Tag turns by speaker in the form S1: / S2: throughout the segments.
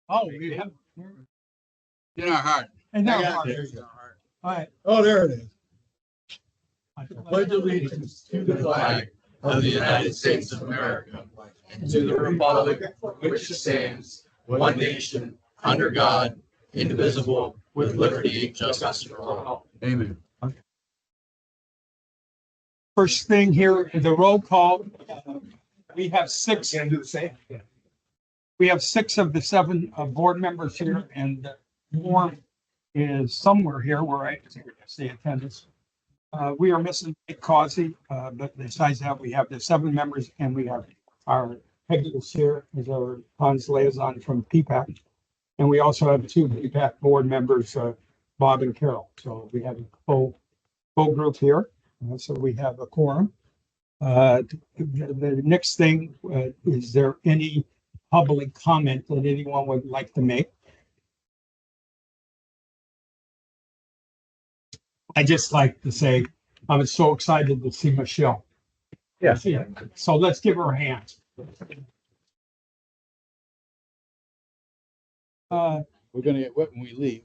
S1: Oh, we have.
S2: In our heart.
S1: And now,
S2: I got
S1: Mark,
S2: it.
S1: there you go. All right.
S2: Oh, there it is.
S1: I
S2: Pledge allegiance to the flag of the United States of America and to the republic for which it stands, one nation, under God, indivisible, with liberty and justice for all. Amen.
S1: First thing here, the roll call. We have six.
S2: Can I do the same?
S1: We have six of the seven board members here, and the quorum is somewhere here where I see attendance. We are missing Nick Causey, but besides that, we have the seven members, and we have our Peggy is here as our ponds liaison from PPAC. And we also have two PPAC board members, Bob and Carol. So we have a full group here. So we have a quorum. The next thing, is there any public comment that anyone would like to make? I just like to say, I was so excited to see Michelle.
S3: Yeah.
S1: So let's give her a hand.
S2: We're gonna get wet when we leave.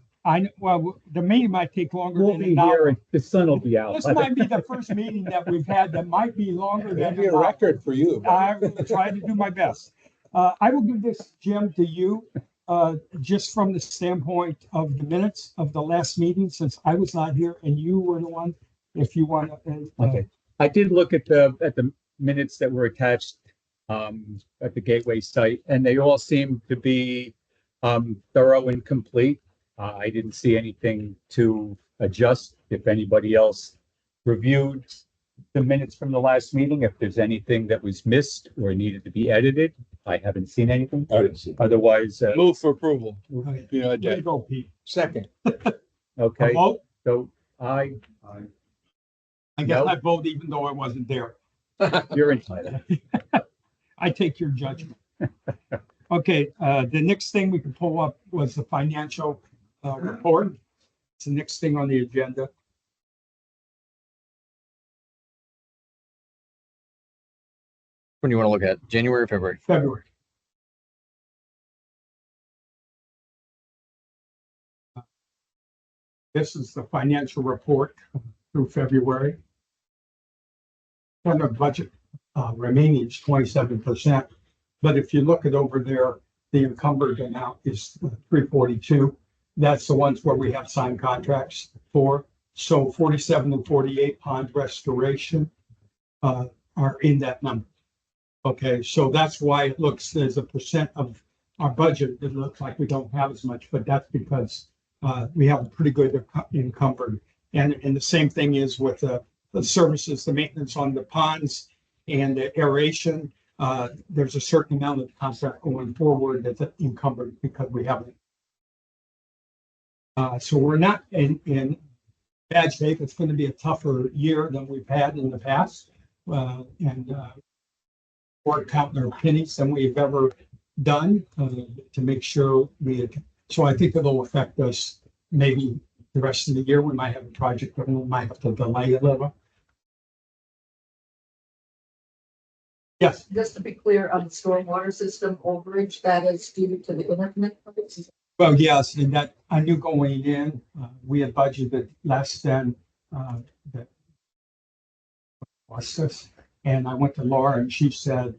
S1: Well, the meeting might take longer
S3: We'll
S1: than
S3: be
S1: an
S3: here
S1: hour.
S3: and the sun will be out.
S1: This might be the first meeting that we've had that might be longer
S2: That'd
S1: than
S2: be
S1: an
S2: a
S1: hour.
S2: record for you.
S1: I will try to do my best. I will give this, Jim, to you, just from the standpoint of the minutes of the last meeting, since I was not here and you were the one, if you want to.
S3: Okay. I did look at the minutes that were attached at the Gateway site, and they all seem to be thorough and complete. I didn't see anything to adjust. If anybody else reviewed the minutes from the last meeting, if there's anything that was missed or needed to be edited, I haven't seen anything.
S2: I didn't see.
S3: Otherwise,
S2: Move for approval.
S1: Okay.
S2: You know,
S1: There you
S2: Jay.
S1: go, Pete.
S2: Second.
S3: okay.
S1: Vote?
S3: So I,
S1: I guess
S3: No.
S1: I vote even though I wasn't there.
S3: you're entitled.
S1: I take your judgment. Okay, the next thing we could pull up was the financial report. It's the next thing on the agenda.
S4: When do you want to look at? January or February?
S1: February. This is the financial report through February. And the budget remaining is 27%. But if you look at over there, the encumbered amount is 342. That's the ones where we have signed contracts for. So 47 and 48 pond restoration are in that number. Okay, so that's why it looks as a percent of our budget, it looks like we don't have as much, but that's because we have a pretty good encumbered. And the same thing is with the services, the maintenance on the ponds and the aeration. There's a certain amount of contract going forward that's encumbered because we haven't. So we're not in bad shape. It's going to be a tougher year than we've had in the past. We're counting our pennies than we've ever done to make sure so I think it'll affect us maybe the rest of the year. We might have a project that we might have to delay a little. Yes,
S5: Just to be clear, on the stormwater system overage, that is due to the internet.
S1: well, yes, and that I knew going in, we had budgeted less than that was this. And I went to Laura and she said,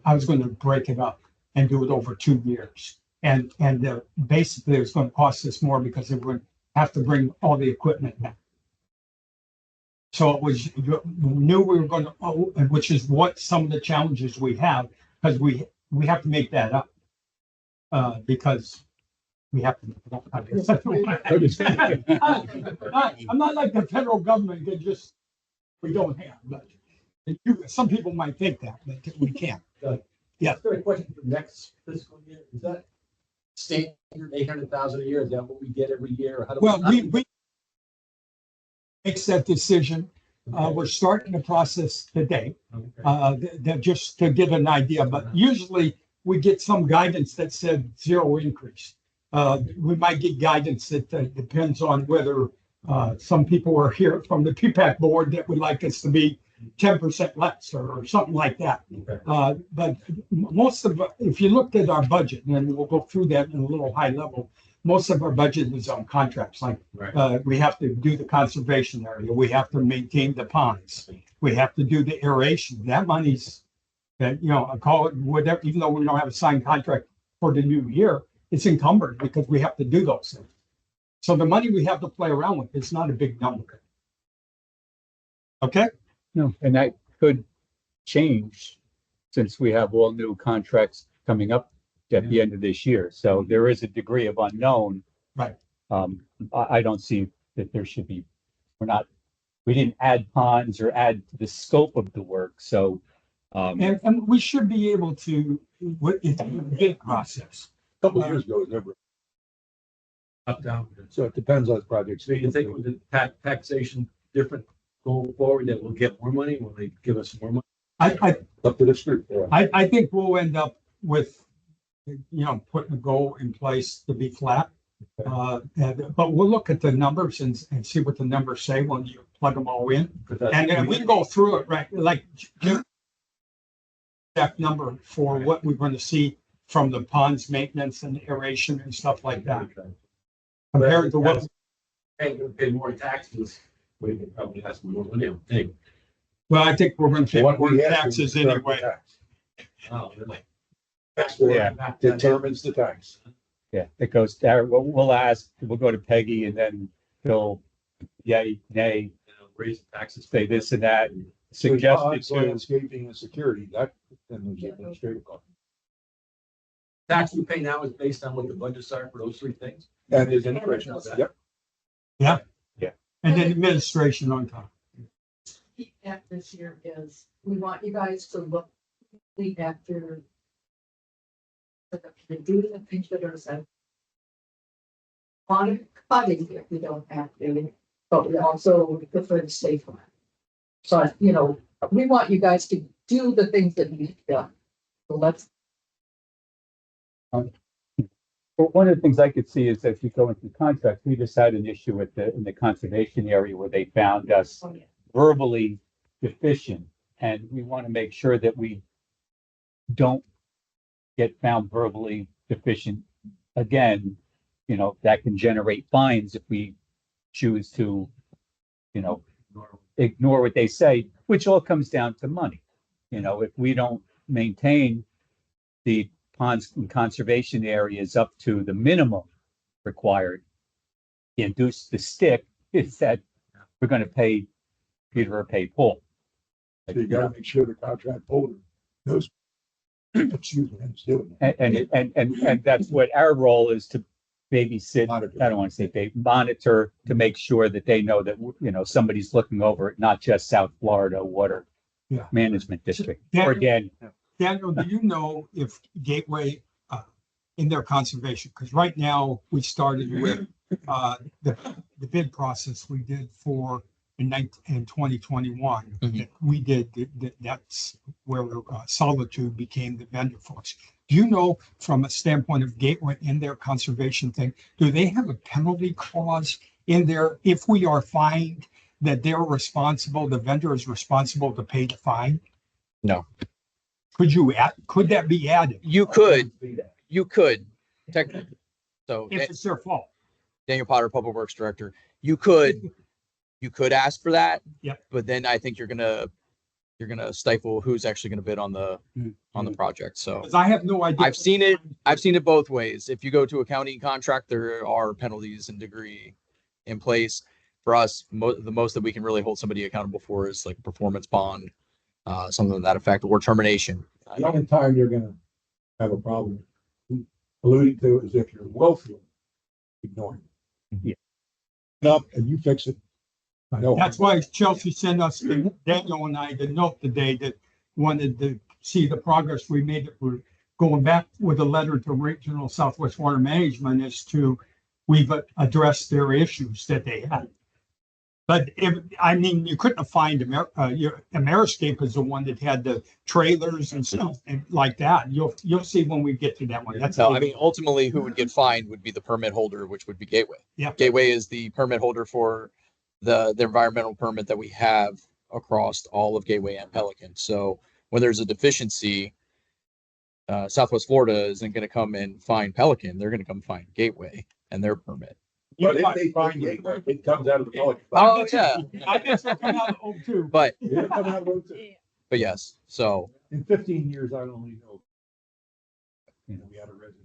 S1: I was going to break it up and do it over 2 years. And basically it was going to cost us more because they would have to bring all the equipment back. So it was, we knew we were going to, which is what some of the challenges we have, because we have to make that up. Because we have to. I'm not like the federal government that just, we don't have, but some people might think that, but we can't. Yeah.
S6: Got a question for next fiscal year. Is that standard 800,000 a year? Is that what we get every year? How do
S1: Well, we makes that decision. We're starting the process today, just to get an idea, but usually we get some guidance that said zero increase. We might get guidance that depends on whether some people are here from the PPAC board that would like us to be 10% less or something like that. But most of, if you looked at our budget, and then we'll go through that in a little high level, most of our budget is on contracts. Like we have to do the conservation area, we have to maintain the ponds, we have to do the aeration. That money's, that, you know, I call it whatever, even though we don't have a signed contract for the new year, it's encumbered because we have to do those things. So the money we have to play around with, it's not a big number. Okay?
S3: No, and that could change since we have all new contracts coming up at the end of this year. So there is a degree of unknown.
S1: Right.
S3: I don't see that there should be, we didn't add ponds or add to the scope of the work. So,
S1: And we should be able to, it's a bid process.
S7: A couple of years ago, it never,
S6: Up, down.
S7: so it depends on the project.
S6: So you think with the taxation different going forward, that we'll get more money? Will they give us more money?
S7: Up to the street. Yeah.
S1: I think we'll end up with, you know, putting a goal in place to be flat. But we'll look at the numbers and see what the numbers say when you plug them all in. And then we can go through it, right? Like that number for what we're going to see from the ponds maintenance and aeration and stuff like that. Compared to what,
S6: Pay more taxes, we can probably have some more money, I would think.
S1: well, I think we're going to pay
S7: What
S1: more
S7: we have to
S1: taxes
S7: determine
S1: anyway.
S7: the tax.
S6: Oh, really?
S7: That's what
S3: Yeah.
S7: determines the tax.
S3: yeah, it goes there. We'll ask, we'll go to Peggy and then he'll yay, nay,
S6: Raise the taxes.
S3: say this and that,
S7: So
S3: suggested
S7: ponds,
S3: to.
S7: landscaping and security, that, and the administrative cost.
S6: Tax we pay now is based on what the budgets are for those three things?
S7: And his integration, yep.
S1: And then administration on top.
S5: At this year is, we want you guys to look after do the things that are said. On cutting if we don't have to, but we also prefer to stay flat. So, you know, we want you guys to do the things that need to be done. So let's,
S3: Well, one of the things I could see is as we go into contracts, we just had an issue with in the conservation area where they found us verbally deficient. And we want to make sure that we don't get found verbally deficient again. You know, that can generate fines if we choose to, you know, ignore what they say, which all comes down to money. You know, if we don't maintain the ponds and conservation areas up to the minimum required, the stick is that we're going to pay Peter or pay Paul.
S7: So you gotta make sure the contract holder knows. Excuse me, it's doing it.
S3: And that's what our role is, to babysit.
S7: Monitor.
S3: I don't want to say monitor, to make sure that they know that, you know, somebody's looking over it, not just South Florida Water
S1: Yeah.
S3: Management District.
S1: Yeah.
S3: Or again,
S1: Daniel, do you know if Gateway, in their conservation, because right now we started with the bid process we did for in 2021.
S4: Mhm.
S1: We did, that's where Solitude became the vendor for us. Do you know from a standpoint of Gateway in their conservation thing, do they have a penalty clause in there if we are fined, that they're responsible, the vendor is responsible to pay the fine?
S4: No.
S1: Could that be added
S4: You could technically. So
S1: if it's their fault?
S4: Daniel Potter, Public Works Director, you could ask for that.
S1: Yep.
S4: But then I think you're gonna stifle who's actually gonna bid on the project. So
S1: Because I have no idea.
S4: I've seen it both ways. If you go to a county contract, there are penalties and degree in place. For us, the most that we can really hold somebody accountable for is like a performance bond, something to that effect, or termination.
S7: The only time you're gonna have a problem alluding to is if you're willfully ignoring it.
S3: Yeah.
S7: Up and you fix it. No.
S1: That's why Chelsea sent us, Daniel and I, the note today that wanted to see the progress we made. We're going back with a letter to Regional Southwest Water Management as to, we've addressed their issues that they had. But you couldn't have fined Ameriscape is the one that had the trailers and stuff and like that. You'll see when we get to that one. That's
S4: No, I mean, ultimately, who would get fined would be the permit holder, which would be Gateway.
S1: Yeah.
S4: Gateway is the permit holder for the environmental permit that we have across all of Gateway and Pelican. So when there's a deficiency, Southwest Florida isn't going to come and find Pelican. They're going to come find Gateway and their permit.
S7: But if they find it, it comes out of the Pelican.
S4: Oh, yeah.
S1: I guess they'll come out of O2.
S4: But
S7: It'll come out of those two.
S4: yes, so
S7: In 15 years, I only know. You know, we had a resident.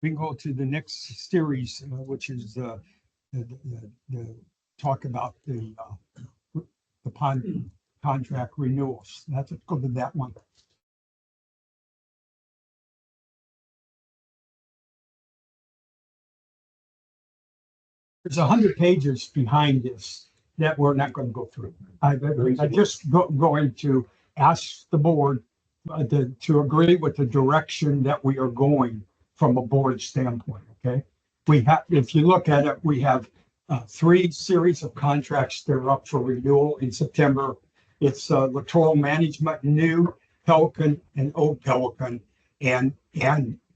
S1: We can go to the next series, which is the talk about the pond contract renewals. Let's go to that one. There's 100 pages behind this that we're not going to go through. I just going to ask the board to agree with the direction that we are going from a board standpoint, okay? We have, if you look at it, we have 3 series of contracts that are up for renewal in September. It's Littoral Management, New, Pelican, and Old Pelican. And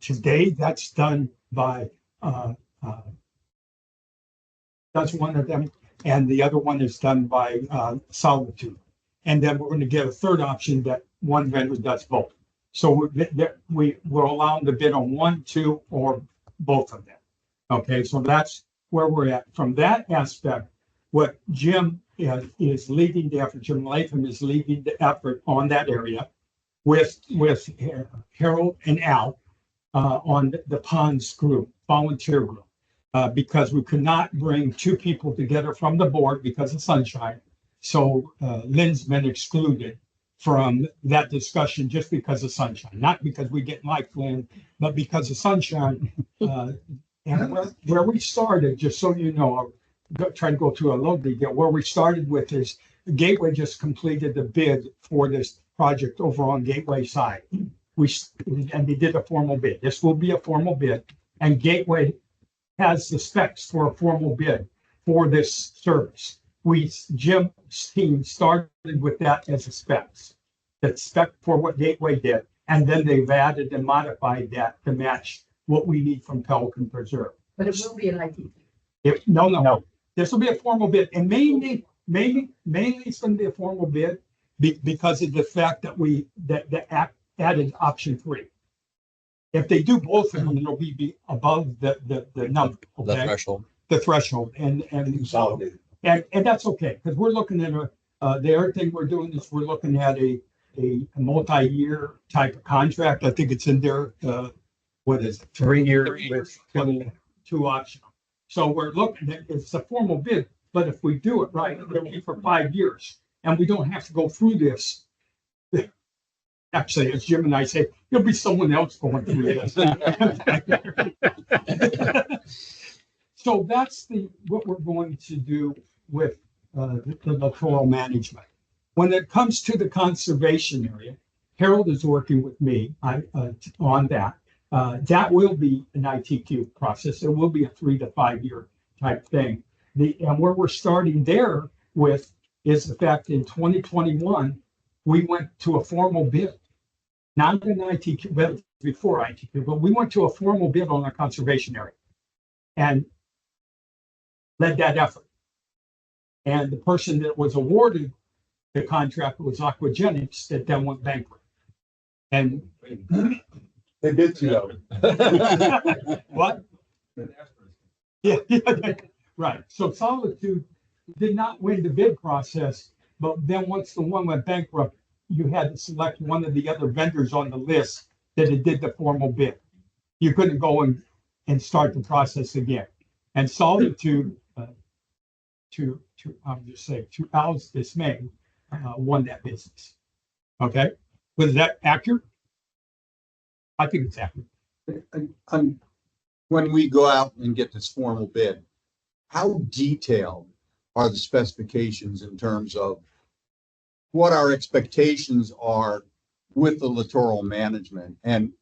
S1: today that's done by, that's one of them. And the other one is done by Solitude. And then we're going to get a third option that one vendor does both. So we will allow them to bid on 1, 2, or both of them. Okay, so that's where we're at. From that aspect, what Jim is leading the effort, Jim Latham is leading the effort on that area with Harold and Al on the ponds group, volunteer group, because we could not bring 2 people together from the board because of sunshine. So Lynn's been excluded from that discussion just because of sunshine, not because we didn't like Lynn, but because of sunshine. And where we started, just so you know, I'll try to go through a little bit. Where we started with is Gateway just completed the bid for this project over on Gateway side. And they did a formal bid. This will be a formal bid, and Gateway has the specs for a formal bid for this service. Jim's team started with that as a specs, that spec for what Gateway did, and then they've added and modified that to match what we need from Pelican Preserve.
S5: But it will be an IT.
S1: No. This will be a formal bid, and mainly it's going to be a formal bid because of the fact that the added option 3. If they do both of them, it'll be above the number,
S4: the
S1: okay?
S4: threshold.
S1: The threshold, and
S7: Consolidated.
S1: And that's okay, because we're looking at the other thing we're doing is we're looking at a multi-year type of contract. I think it's in there, what is it?
S3: 3 years
S4: 3
S3: with
S1: 2 optional. So we're looking at, it's a formal bid, but if we do it right, it'll be for 5 years. And we don't have to go through this. Actually, as Jim and I say, there'll be someone else going through this. So that's what we're going to do with the littoral management. When it comes to the conservation area, Harold is working with me on that. That will be an ITQ process. It will be a 3 to 5 year type thing. And where we're starting there with is the fact in 2021, we went to a formal bid, not an ITQ, well, before ITQ, but we went to a formal bid on our conservation area and led that effort. And the person that was awarded the contract was Aquagenics that then went bankrupt. And
S7: They did too, though.
S1: what? Yeah, right. So Solitude did not win the bid process, but then once the one went bankrupt, you had to select one of the other vendors on the list that it did the formal bid. You couldn't go and start the process again. And Solitude, I'll just say, to Al's dismay, won that business. Okay, was that accurate? I think it's accurate.
S8: When we go out and get this formal bid, how detailed are the specifications in terms of what our expectations are with the littoral management? And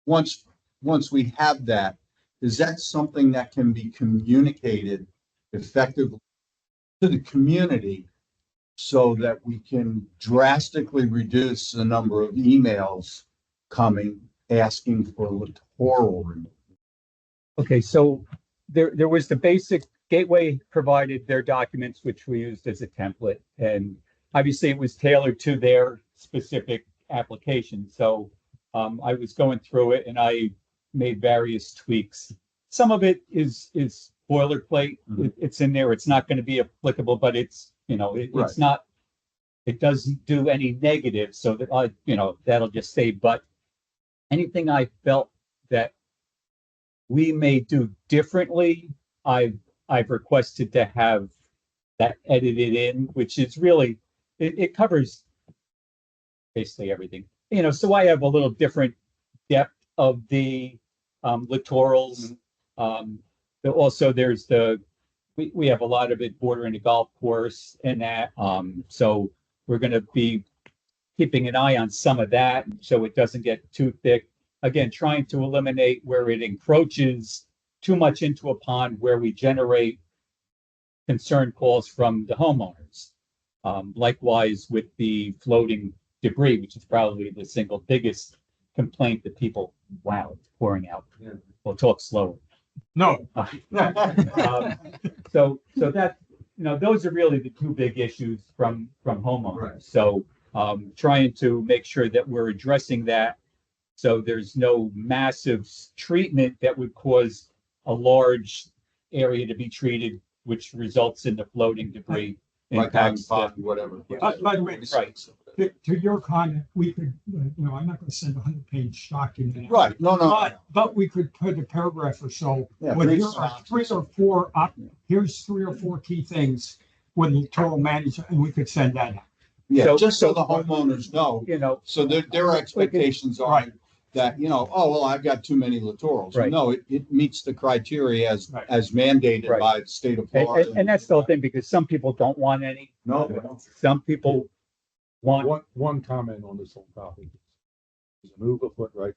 S8: once we have that, is that something that can be communicated effectively to the community so that we can drastically reduce the number of emails coming asking for littoral removal?
S3: Okay, so there was the basic Gateway provided their documents, which we used as a template, and obviously it was tailored to their specific application. So I was going through it and I made various tweaks. Some of it is boilerplate. It's in there. It's not going to be applicable, but it's, it's not, it doesn't do any negative. So that that'll just stay. But anything I felt that we may do differently, I've requested to have that edited in, which is really, it covers basically everything. So I have a little different depth of the littorals. Also, there's we have a lot of it bordering a golf course and that. So we're going to be keeping an eye on some of that so it doesn't get too thick. Again, trying to eliminate where it encroaches too much into a pond where we generate concern calls from the homeowners. Likewise with the floating debris, which is probably the single biggest complaint that people, wow, it's pouring out.
S7: Yeah.
S3: We'll talk slower.
S1: No.
S3: So that, those are really the two big issues from homeowners.
S7: Right.
S3: So trying to make sure that we're addressing that. So there's no massive treatment that would cause a large area to be treated, which results in the floating debris
S8: Like
S3: impacts.
S8: whatever.
S1: By the way,
S3: Right.
S1: to your comment, we could, I'm not going to send a 100-page document.
S8: Right, no.
S1: But we could put a paragraph or so.
S8: Yeah,
S1: With
S8: brief
S1: here are here's 3 or 4 key things with the total management, and we could send that out.
S8: Yeah,
S3: So-
S8: just so the homeowners know, so their expectations are
S1: Right.
S8: that, oh, well, I've got too many littorals.
S3: Right.
S8: No, it meets the criteria
S1: Right.
S8: as mandated
S3: Right.
S8: by the state of
S3: And,
S8: Florida.
S3: and that's the whole thing, because some people don't want any.
S8: No,
S3: Some people want,
S7: One comment on this whole topic is move a foot right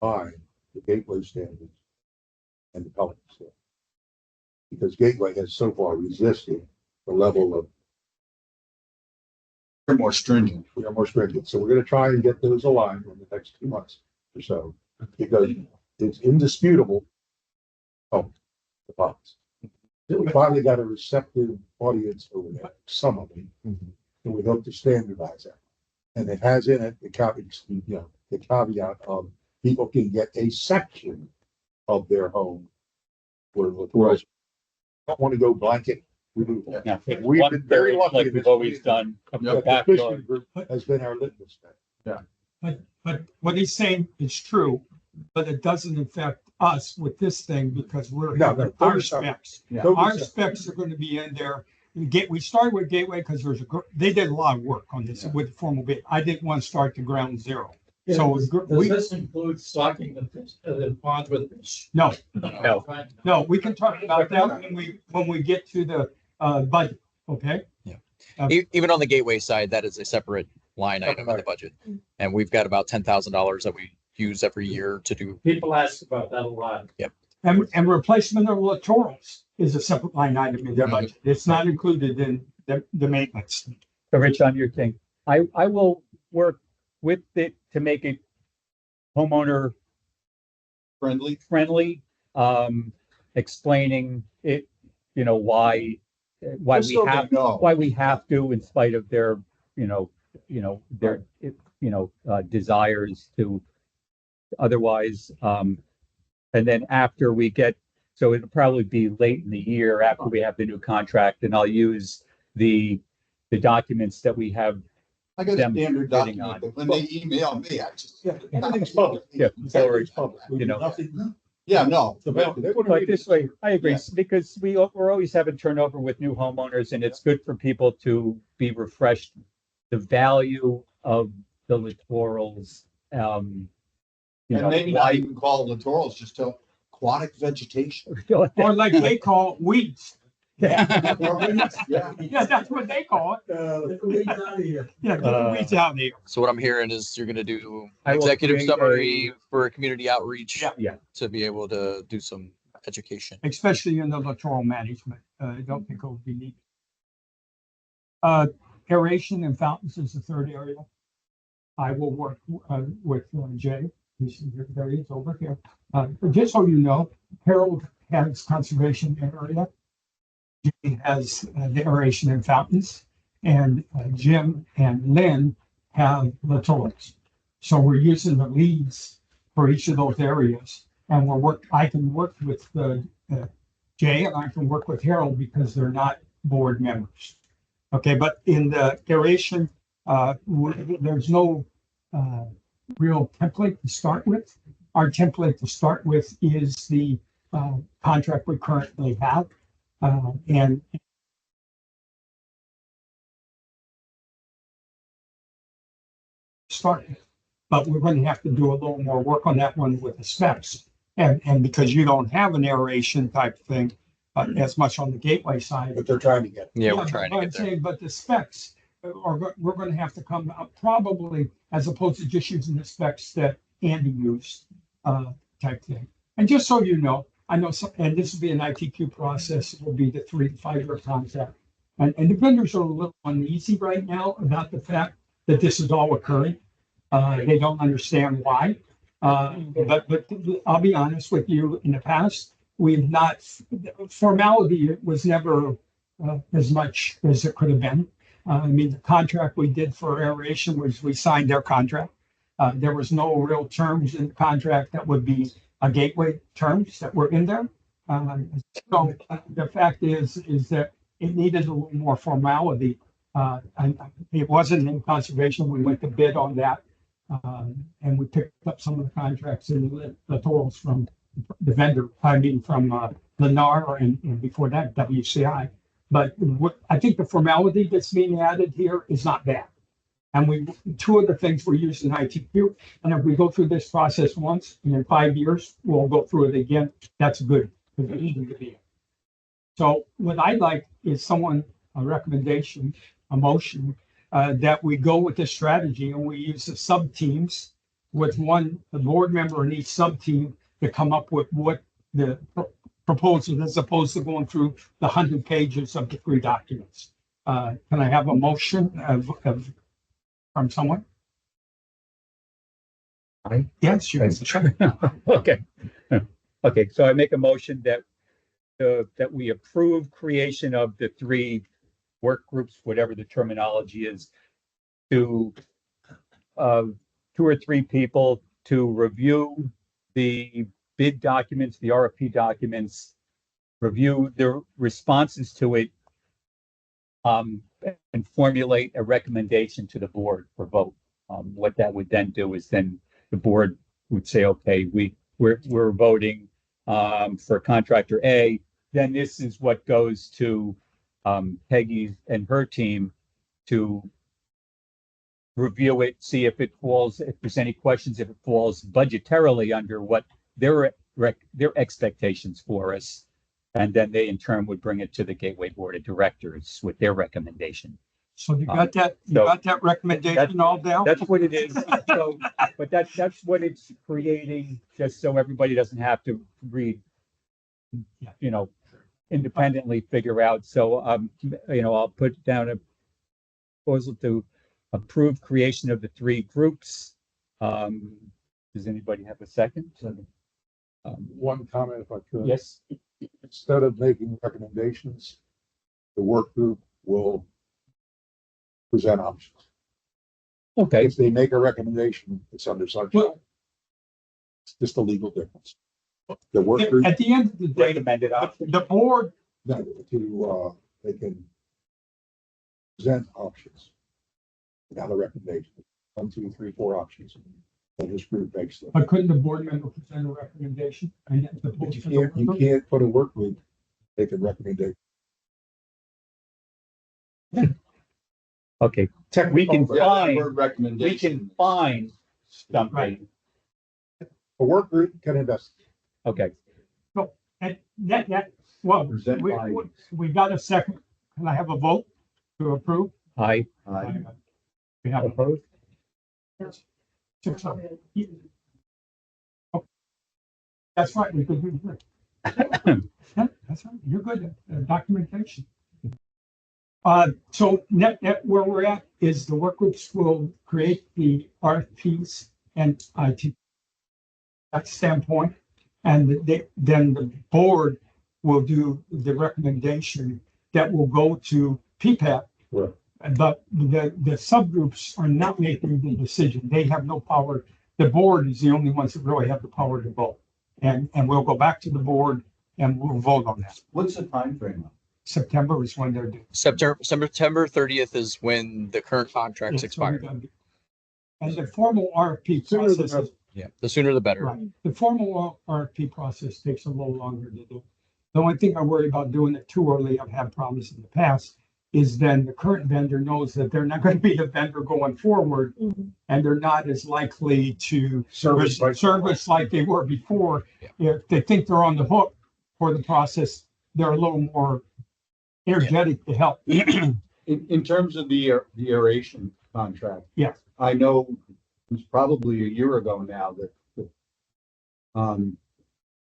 S7: by the gateway standards and the Pelican standards. Because Gateway has so far resisted the level of,
S8: they're more stringent.
S7: we are more stringent. So we're gonna try and get those aligned in the next 2 months or so, because it's indisputable. Oh, the ponds. We finally got a receptive audience over there, some of them. And we hope to standardize that. And it has in it the caveat of people can get a section of their home where littorals don't want to go blanket removal.
S3: yeah,
S7: We've
S3: one
S7: been very
S3: very
S7: lucky
S3: like
S7: in
S3: we've
S7: this
S3: always
S7: community.
S3: done. Up
S8: Yep.
S3: the
S7: The fishing
S3: backyard.
S7: group has been our litmus test.
S1: But what he's saying is true, but it doesn't affect us with this thing because we're
S7: No,
S1: having
S7: no,
S1: our
S7: those are-
S1: specs.
S7: Yeah.
S1: Our specs are going to be in there. We started with Gateway because they did a lot of work on this with the formal bid. I didn't want to start to ground zero. So
S6: Does this include stocking the pond with fish?
S1: no,
S3: No.
S1: we can talk about that when we get to the budget. Okay.
S4: Even on the gateway side, that is a separate line item in the budget. And we've got about $10,000 that we use every year to do.
S6: People ask about that a lot.
S1: And replacement of littorals is a separate line item in the budget. It's not included in the maintenance.
S3: So Rich, on your thing, I will work with it to make it homeowner
S8: Friendly.
S3: friendly, explaining it, why
S8: Just so they know.
S3: why we have to, in spite of their, their, desires to otherwise, and then after we get, so it'll probably be late in the year after we have the new contract, and I'll use the documents that we have.
S8: I got a
S3: them
S8: standard
S3: bidding
S8: document,
S3: on.
S8: but when they email me, I just.
S7: Everything's public.
S3: Yeah,
S7: Everything's public.
S3: you know.
S7: Nothing.
S8: Yeah, no.
S7: They want to
S3: But
S7: read
S3: this
S7: it.
S3: way, I agree,
S8: Yeah.
S3: because we're always having turnover with new homeowners, and it's good for people to be refreshed. The value of the littorals,
S8: And maybe not even call it littorals, just tell aquatic vegetation.
S1: Or like they call it weeds.
S8: Yeah.
S1: Yeah, that's what they call it. Yeah, get the weeds out of here.
S4: So what I'm hearing is you're gonna do
S3: I will
S4: executive
S3: create
S4: summary for a community outreach.
S1: Yeah.
S4: To be able to do some education.
S1: Especially in the littoral management. I don't think it would be needed. Aeration and fountains is the third area. I will work with Jay. There he is over here. Just so you know, has conservation area. Jimmy has the aeration and fountains, and Jim and Lynn have littorals. So we're using the leads for each of those areas, and I can work with Jay, and I can work with Harold because they're not board members. Okay, but in the aeration, there's no real template to start with. Our template to start with is the contract we currently have. And start, but we're going to have to do a little more work on that one with the specs. And because you don't have an aeration type thing as much on the gateway side.
S7: But they're trying to get.
S4: Yeah, we're trying to
S1: but
S4: get
S1: I'm
S4: there.
S1: saying, but the specs we're going to have to come up probably as opposed to just using the specs that Andy used type thing. And just so you know, I know some, and this will be an ITQ process. It will be the 3 to 5 year contract. And the vendors are a little uneasy right now about the fact that this is all occurring. They don't understand why. But I'll be honest with you, in the past, we've not, formality was never as much as it could have been. I mean, the contract we did for aeration was we signed their contract. There was no real terms in the contract that would be a gateway terms that were in there. So the fact is that it needed a little more formality. And it wasn't in conservation. We went to bid on that. And we picked up some of the contracts in the totals from the vendor, from Lennar and before that, WCI. But I think the formality that's being added here is not bad. And two of the things we're using ITQ, and if we go through this process once, and in 5 years, we'll go through it again. That's good. So what I'd like is a recommendation, a motion, that we go with this strategy and we use the sub teams with the board member in each sub team to come up with what the proposal as opposed to going through the 100 pages of the 3 documents. Can I have a motion from someone? Yes, you can.
S3: Okay. Okay, so I make a motion that we approve creation of the 3 work groups, whatever the terminology is, to 2 or 3 people to review the bid documents, the RFP documents, review the responses to it, and formulate a recommendation to the board for vote. What that would then do is then the board would say, okay, we're voting for contractor A. Then this is what goes to Peggy and her team to review it, see if there's any questions, if it falls budgetarily under what their expectations for us. And then they in turn would bring it to the Gateway Board of Directors with their recommendation.
S1: So you got that? You got that recommendation all down?
S3: That's what it is. So, but that's what it's creating, just so everybody doesn't have to read, independently figure out. So, I'll put down a proposal to approve creation of the 3 groups. Does anybody have a second?
S7: One comment if I could.
S3: Yes.
S7: Instead of making recommendations, the work group will present options.
S3: Okay.
S7: If they make a recommendation, it's under sunshine.
S1: Well,
S7: It's just a legal difference. The work group,
S1: At the end of the day,
S3: Recommended option.
S1: the board,
S7: they can present options without a recommendation. 1, 2, 3, 4 options. And this group makes them.
S1: but couldn't the board member present a recommendation?
S7: But you can't put a work group, make a recommendation.
S3: Okay. We can find,
S8: Word recommendation.
S3: something.
S7: A work group can investigate.
S3: Okay.
S1: And well,
S8: Present by-
S1: we got a second. Can I have a vote to approve?
S3: I
S1: We have a
S3: opposed.
S1: 6 of them. Oh, that's right. We could do that. Yeah, that's right. You're good at documentation. So net where we're at is the work groups will create the RFPs and IT. That standpoint, And then the board will do the recommendation that will go to PPAP.
S7: Right.
S1: But the subgroups are not making the decision. They have no power. The board is the only ones that really have the power to vote. And we'll go back to the board and we'll vote on that.
S8: What's the timeframe?
S1: September is when they're due.
S4: September 30th is when the current contracts
S1: Yeah, so we
S4: expire.
S1: gotta be- And the formal RFP
S7: Sooner the
S1: process, is-
S4: Yeah, the sooner the better.
S1: right, the formal RFP process takes a little longer to do. The only thing I worry about doing it too early, I've had problems in the past, is then the current vendor knows that they're not going to be the vendor going forward, and they're not as likely to service like they were before.
S4: Yeah.
S1: If they think they're on the hook for the process, they're a little more energetic to help.
S8: In terms of the aeration contract.
S1: Yes.
S8: I know it was probably a year ago now that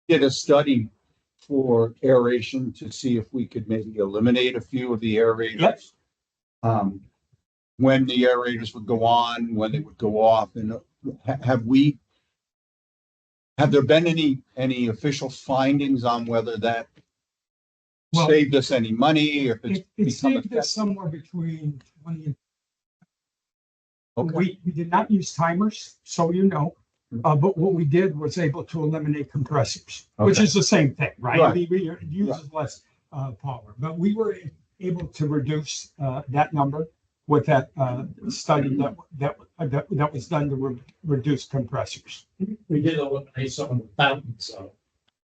S8: did a study for aeration to see if we could maybe eliminate a few of the aerators.
S1: Yes.
S8: When the aerators would go on, when they would go off, and have there been any official findings on whether that
S1: Well,
S8: saved us any money, if it's
S1: It
S8: become
S1: saved us
S8: effective?
S1: somewhere between 20 and
S8: Okay.
S1: we did not use timers, so you know, but what we did was able to eliminate compressors, which
S8: Okay.
S1: is the same thing, right?
S8: Right.
S1: It uses less power, but we were able to reduce that number with that study that was done to reduce compressors.
S6: We did eliminate some of the fountains, so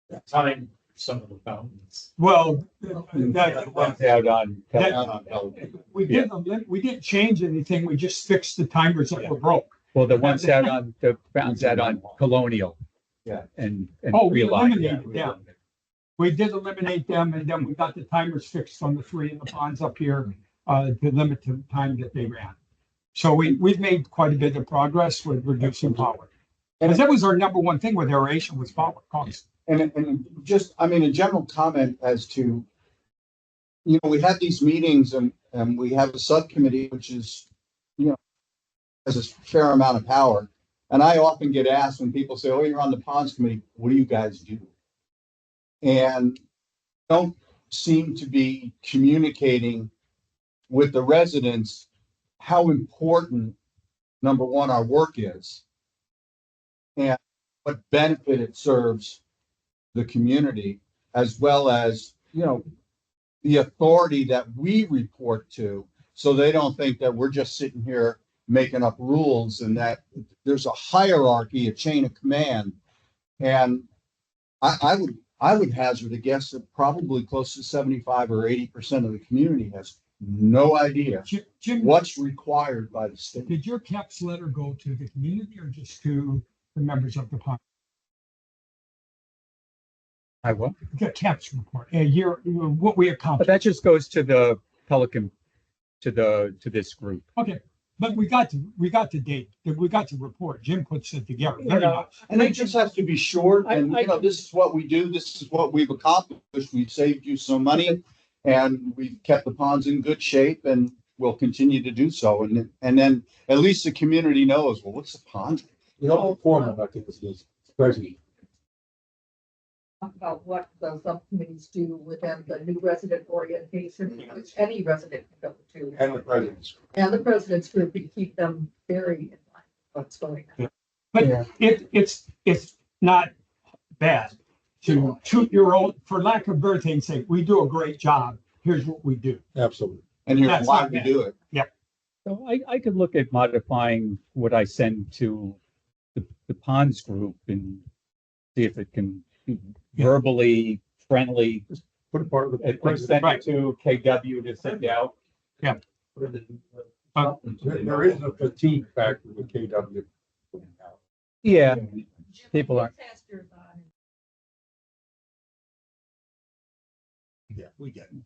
S6: that time, some of the fountains.
S1: Well,
S3: The ones out on.
S1: we didn't change anything. We just fixed the timers that were broke.
S3: Well, the ones out on, the fountains out on Colonial.
S8: Yeah.
S3: And.
S1: Oh, we
S3: Real-Life,
S1: eliminated them. We did eliminate them, and then we got the timers fixed on the three in the ponds up here to limit the time that they ran. So we've made quite a bit of progress with reducing power. Because that was our number one thing with aeration was power cost.
S8: And just, I mean, a general comment as to, we had these meetings and we have a subcommittee, which is, has a fair amount of power. And I often get asked when people say, oh, you're on the ponds committee, what do you guys do? And don't seem to be communicating with the residents how important, number one, our work is and what benefit it serves the community, as well as, the authority that we report to, so they don't think that we're just sitting here making up rules, and that there's a hierarchy, a chain of command. And I would hazard a guess that probably close to 75 or 80% of the community has no idea
S1: Jim,
S8: what's required by the state.
S1: did your CAPS letter go to the community or just to the members of the pond?
S3: I what?
S1: The CAPS report, what we
S3: But
S1: accomplished.
S3: that just goes to the Pelican, to this group.
S1: Okay, but we got the date, we got the report. Jim puts it together. Very
S3: Yeah.
S1: much.
S8: And it just has to be short, and
S3: I-
S8: this is what we do, this is what we've accomplished, we've saved you some money, and we've kept the ponds in good shape, and we'll continue to do so, and then at least the community knows, well, what's the pond?
S7: The formal, I think, is president.
S5: Talk about what the subcommittees do within the new resident orientation, which any resident can go to.
S7: And the president's.
S5: And the president's group, we keep them very in line what's going on.
S1: But
S3: Yeah.
S1: it's not bad to toot your own, for lack of better things, say, we do a great job. Here's what we do.
S7: Absolutely.
S8: And here's
S1: That's
S8: why
S1: not
S8: we
S1: bad.
S8: do it.
S3: So I could look at modifying what I send to the ponds group and see if it can be verbally friendly.
S7: Put a part of the
S3: And
S7: president.
S3: send it to KW to send out.
S7: There is a fatigue factor with KW.
S3: Yeah, people aren't.
S7: Yeah, we get it.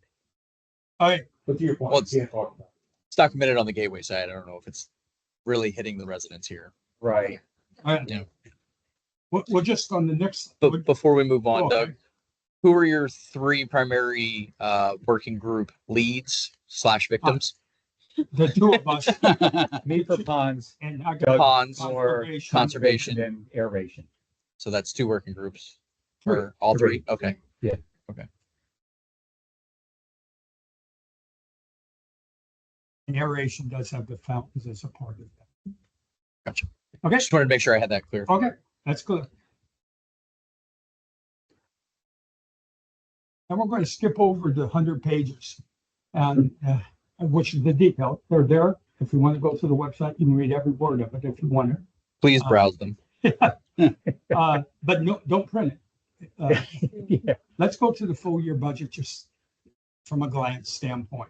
S1: All right,
S7: But to your point,
S4: Well,
S7: we can't talk about
S4: It's documented on the Gateway side. I don't know if it's really hitting the residents here.
S3: Right.
S1: all right.
S4: Yeah.
S1: We'll just on the next.
S4: But before we move on,
S1: Oh,
S4: Doug, who are your three primary working group leads / victims?
S1: The two of us
S3: Me for ponds,
S1: and I got
S3: Doug
S4: Ponds
S3: for
S1: conservation.
S4: conservation.
S3: and aeration.
S4: So that's two working groups. Or all three? Okay.
S1: And aeration does have the fountains as a part of that.
S4: Gotcha.
S1: Okay,
S4: Just wanted to make sure I had that clear.
S1: okay, that's good. And we're going to skip over the 100 pages, and which is the detail. They're there. If you want to go to the website, you can read every word of it if you want
S4: Please browse them.
S1: to. But no, don't print it.
S3: Yeah.
S1: Let's go to the full year budget just from a glance standpoint.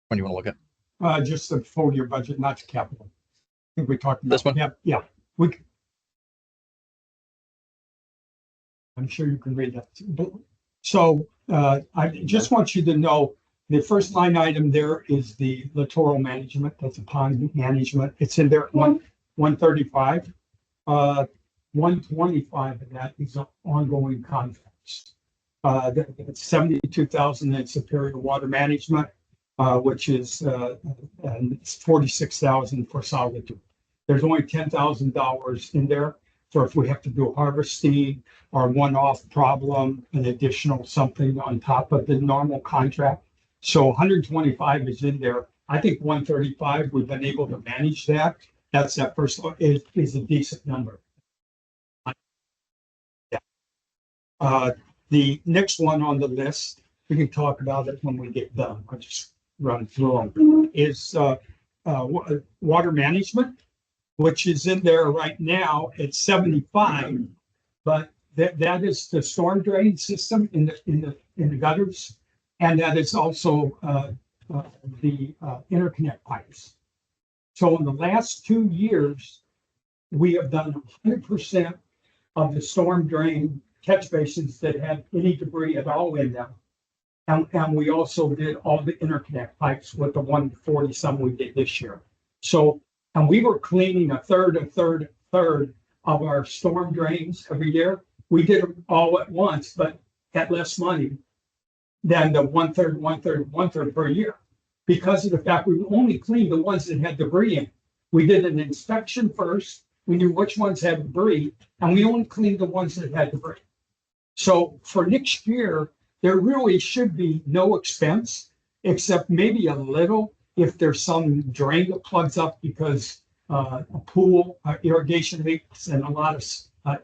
S4: When do you want to look at?
S1: Just the full year budget, not the capital. I think we talked about
S4: This one?
S1: Yeah. We. I'm sure you can read that. So I just want you to know the first line item there is the littoral management. That's a pond management. It's in there at 135. 125 of that is ongoing contracts. That's 72,000 in Superior Water Management, which is and it's 46,000 for Solitude. There's only $10,000 in there for if we have to do harvesting or one-off problem, an additional something on top of the normal contract. So 125 is in there. I think 135, we've been able to manage that. That's that first is a decent number. Yeah. The next one on the list, we can talk about it when we get done. I'll just run through them. Is water management, which is in there right now at 75, but that is the storm drain system in the gutters, and that is also the interconnect pipes. So in the last 2 years, we have done 100% of the storm drain catch basins that had any debris at all in them. And we also did all the interconnect pipes with the 140 some we did this year. So, and we were cleaning a third of our storm drains every year. We did them all at once, but at less money than the one third per year. Because of the fact we only cleaned the ones that had debris in. We did an inspection first. We knew which ones had debris, and we only cleaned the ones that had debris. So for next year, there really should be no expense, except maybe a little if there's some drain that plugs up because a pool irrigation leaks and a lot of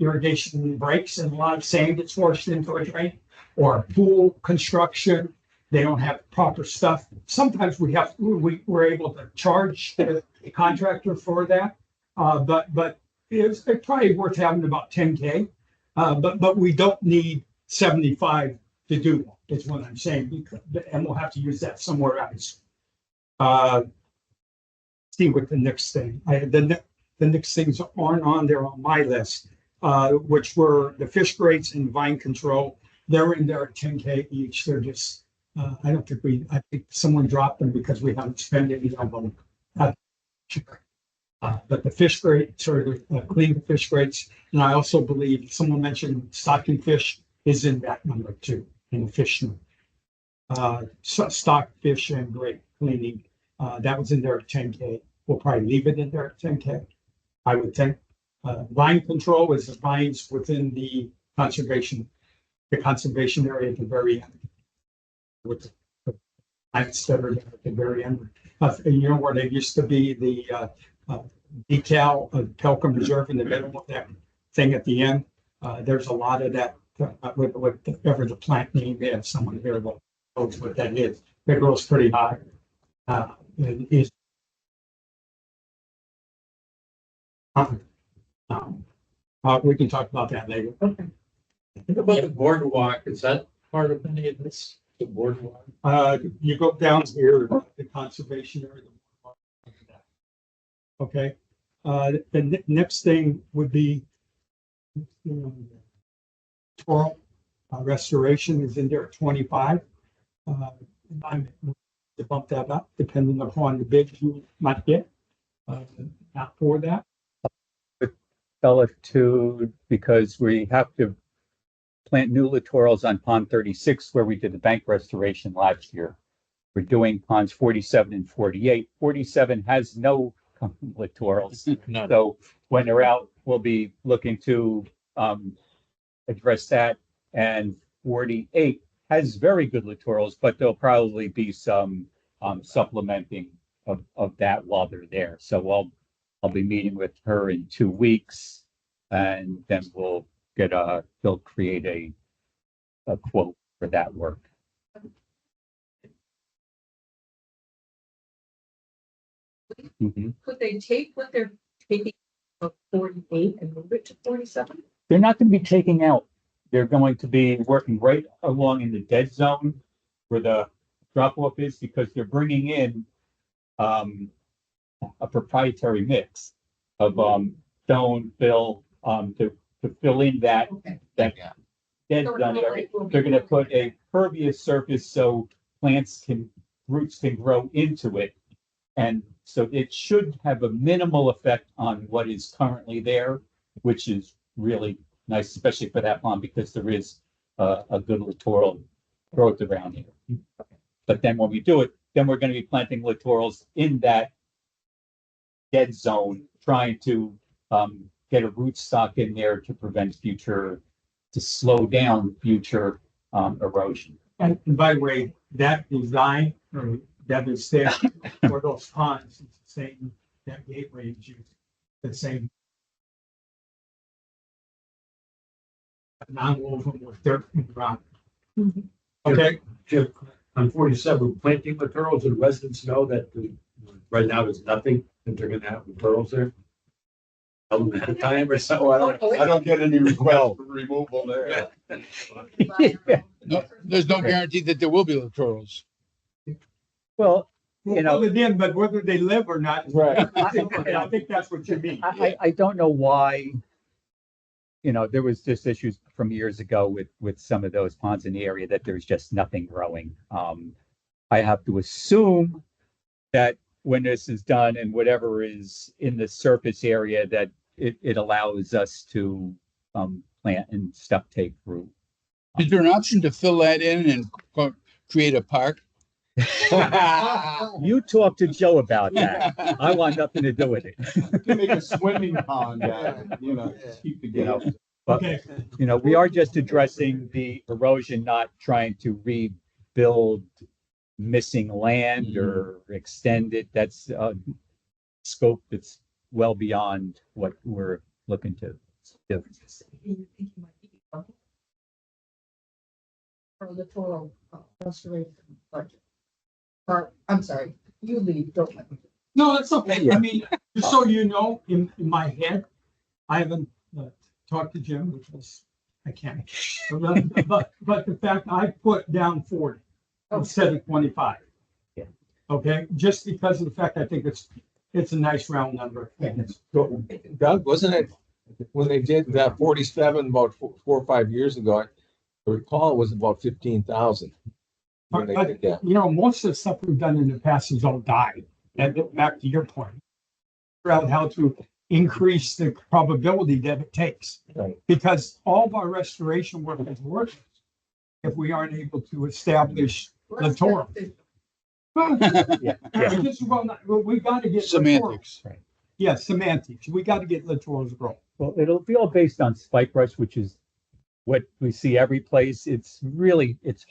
S1: irrigation breaks and a lot of sand gets washed into a drain, or a pool construction. They don't have proper stuff. Sometimes we're able to charge the contractor for that. But it's probably worth having about 10K. But we don't need 75 to do that, is what I'm saying. And we'll have to use that somewhere else. See what the next thing. The next things aren't on there on my list, which were the fish grates and vine control. They're in there at 10K each. They're just I think someone dropped them because we haven't spent any of them. But the fish grate, clean the fish grates. And I also believe someone mentioned stocking fish is in that number too, in the fish. Stock fish and grate cleaning, that was in there at 10K. We'll probably leave it in there at 10K, I would think. Vine control is the vines within the conservation area at the very end. With the plants that are at the very end. You know where there used to be the decal of Pelcom Reserve in the middle of that thing at the end. There's a lot of that with whatever the plant name is. Someone here knows what that is. It grows pretty high. We can talk about that later.
S6: Think about the boardwalk. Is that part of any of this? The boardwalk?
S1: You go down here, the conservation area. Okay. The next thing would be coral restoration is in there at 25. I'm to bump that up depending upon the bid you might get. Not for that.
S3: Solitude, because we have to plant new littorals on pond 36 where we did the bank restoration last year. We're doing ponds 47 and 48. 47 has no littorals.
S4: No,
S3: So when they're out, we'll be looking to address that. And 48 has very good littorals, but there'll probably be some supplementing of that while they're there. So I'll be meeting with her in 2 weeks, and then they'll create a quote for that work. Mhm.
S5: Could they take what they're taking of 48 and move it to 47?
S3: They're not going to be taking out. They're going to be working right along in the dead zone where the drop off is, because they're bringing in a proprietary mix of stone fill to fill in that
S5: Okay.
S3: dead zone area. They're going to put a pervious surface so roots can grow into it. And so it should have a minimal effect on what is currently there, which is really nice, especially for that pond, because there is a good littoral growth around here. But then when we do it, then we're going to be planting littorals in that dead zone, trying to get a root stock in there to to slow down future erosion.
S1: And by the way, that design or that is there for those ponds, it's the same, that gateway is used, the same. Non-woven with dirt and rock. Okay,
S6: Jim, on 47, planting littorals, and residents know that right now there's nothing, that they're gonna have littorals there. Tell them ahead of time or so.
S8: I don't get any requests for removal there.
S2: No, there's no guarantee that there will be littorals.
S3: Well,
S1: you know, but whether they live or not.
S8: Right.
S1: I think that's what you mean.
S3: I don't know why, there was just issues from years ago with some of those ponds in the area that there's just nothing growing. I have to assume that when this is done and whatever is in the surface area, that it allows us to plant and stuff take root.
S2: Is there an option to fill that in and create a park?
S3: You talk to Joe about that. I want nothing to do with it.
S8: To make a swimming pond out of it, just keep the gas.
S3: But,
S1: Okay,
S3: we are just addressing the erosion, not trying to rebuild missing land or extend it. That's a scope that's well beyond what we're looking to do.
S5: For the total restoration budget. Or, I'm sorry, you leave, don't let me.
S1: no, that's okay. I mean, just so you know, in my head, I haven't talked to Jim, which was, I can't. But the fact I put down 40 instead of 25.
S3: Yeah.
S1: Okay, just because of the fact I think it's a nice round number.
S9: Doug, wasn't it when they did that 47 about 4 or 5 years ago? I recall it was about 15,000 when they did that.
S1: Most of the stuff we've done in the past has all died. And back to your point, figure out how to increase the probability that it takes.
S9: Right.
S1: Because all of our restoration work is worthless if we aren't able to establish littoral.
S3: Yeah.
S1: We got to get
S2: Semantics.
S3: Right.
S1: Yeah, semantics. We got to get littorals growing.
S3: Well, it'll be all based on spike brush, which is what we see every place. It's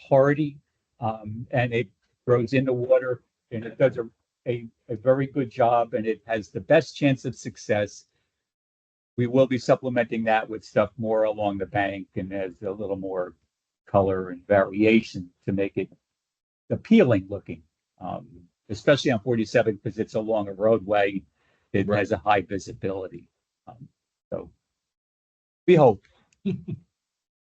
S3: hardy, and it grows in the water, and it does a very good job, and it has the best chance of success. We will be supplementing that with stuff more along the bank and as a little more color and variation to make it appealing looking, especially on 47 because it's along a roadway. It has a high visibility. So we hope.
S1: The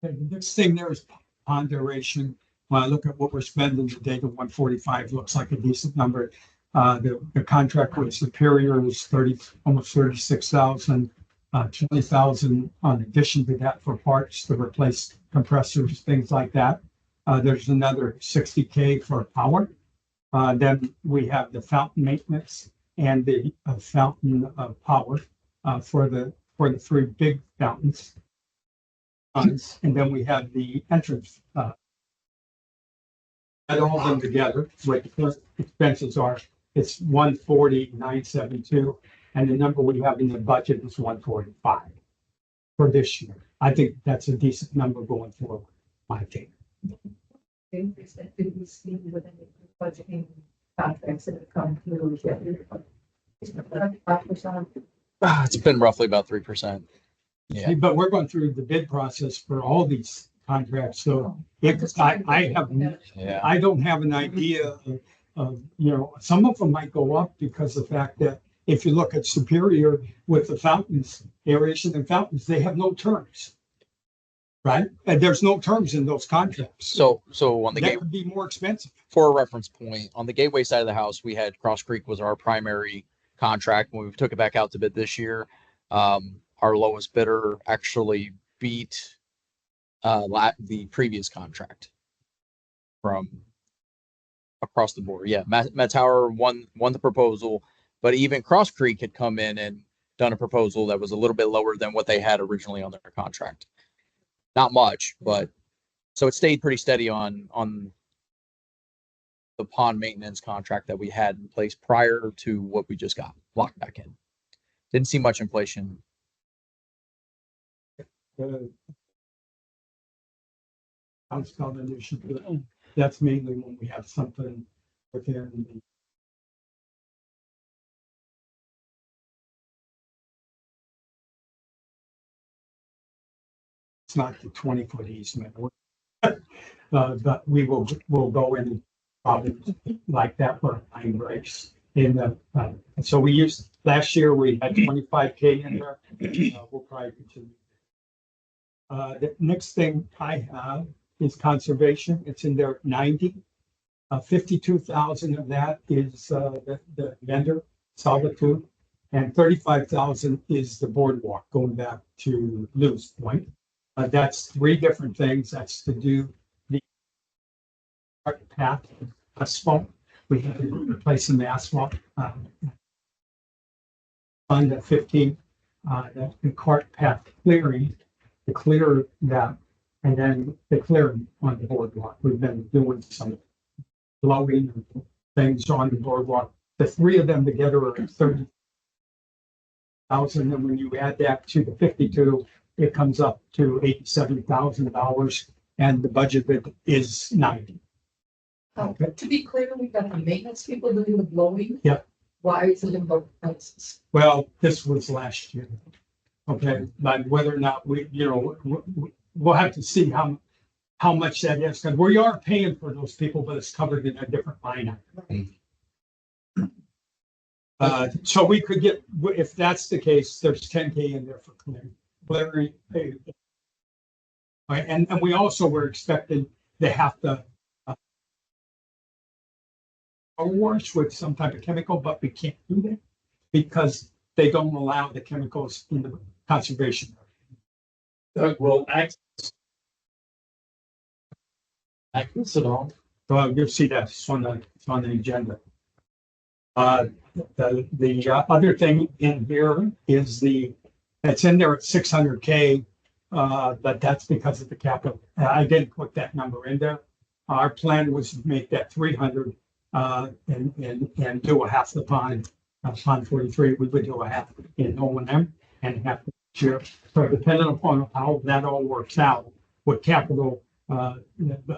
S1: next thing there is ponderation. When I look at what we're spending today, the 145 looks like a decent number. The contract with Superior is almost 36,000, 20,000 in addition to that for parts to replace compressors, things like that. There's another 60K for power. Then we have the fountain maintenance and the fountain power for the 3 big fountains. And then we have the entrance. Add all of them together, what the current expenses are, it's 140,972, and the number we have in the budget is 145 for this year. I think that's a decent number going forward, my take.
S5: Increase that did we see with any budgeting contracts that have come through yet? Is it 5%?
S4: It's been roughly about 3%. Yeah.
S1: But we're going through the bid process for all these contracts, so
S4: Yeah.
S1: I don't have an idea of, some of them might go up because of the fact that if you look at Superior with the fountains, aeration and fountains, they have no terms. Right? And there's no terms in those contracts.
S4: So on the
S1: that
S4: gate,
S1: could be more expensive.
S4: for a reference point, on the gateway side of the house, we had Cross Creek was our primary contract. When we took it back out to bid this year, our lowest bidder actually beat the previous contract from across the board. Yeah, Met Tower won the proposal, but even Cross Creek had come in and done a proposal that was a little bit lower than what they had originally on their contract. Not much, but so it stayed pretty steady on the pond maintenance contract that we had in place prior to what we just got locked back in. Didn't see much inflation.
S1: House combination for that. That's mainly when we have something within the. It's not the 20-foot easement. But we'll go in probably like that for line breaks in the, so we used, last year we had 25K in there. We'll probably continue. The next thing I have is conservation. It's in there at 90. 52,000 of that is the vendor Solitude, and 35,000 is the boardwalk going back to Lou's point. That's three different things. That's to do the path asphalt. We have to replace some asphalt. On the 15, the cart path clearing, to clear that, and then the clearing on the boardwalk. We've been doing some blowing things on the boardwalk. The three of them together are 30,000, and when you add that to the 52, it comes up to $87,000, and the budget is 90.
S5: To be clear, we've got the maintenance people doing the blowing.
S1: Yep.
S5: Why is it in both places?
S1: Well, this was last year. Okay, but whether or not we'll have to see how much that is, because we are paying for those people, but it's covered in a different line item. So we could get, if that's the case, there's 10K in there for clearing. And we also were expecting they have to wash with some type of chemical, but we can't do that because they don't allow the chemicals in the conservation.
S6: Well,
S1: access at all. Well, you'll see that it's on the agenda. The other thing in here is it's in there at 600K, but that's because of the capital. I didn't put that number in there. Our plan was to make that 300 and do a half the pond. Pond 43, we would do a half in O&M and half the year. So depending upon how that all works out with capital, but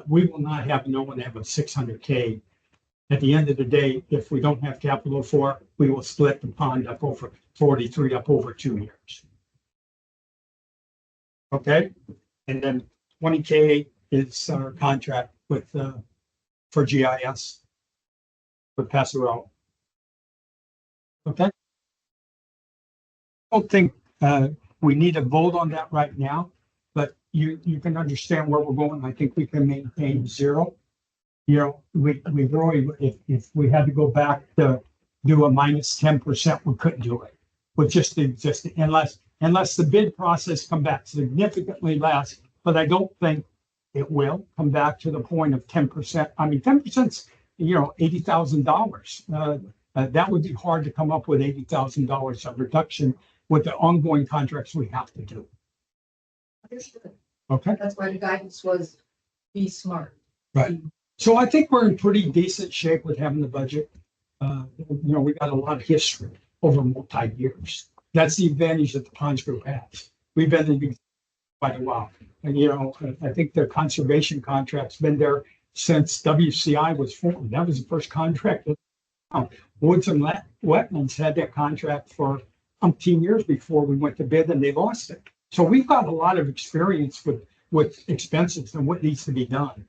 S1: we will not have an O&M of 600K. At the end of the day, if we don't have capital for it, we will split the pond up over 43 up over 2 years. Okay, and then 20K is our contract with for GIS with Passero. Okay. I don't think we need a vote on that right now, but you can understand where we're going. I think we can maintain 0. We really, if we had to go back to do a minus 10%, we couldn't do it with just the existing, unless the bid process come back significantly less. But I don't think it will come back to the point of 10%. I mean, 10%'s, $80,000. That would be hard to come up with $80,000 of reduction with the ongoing contracts we have to do.
S5: Understood.
S1: Okay.
S5: That's why the guidance was be smart.
S1: Right. So I think we're in pretty decent shape with having the budget. We got a lot of history over multi-years. That's the advantage that the Ponds Group has. We've been in business quite a while. And, I think the conservation contract's been there since WCI was formed. That was the first contract. Woods and Wetlands had that contract for umpteen years before we went to bid, and they lost it. So we've got a lot of experience with expenses and what needs to be done.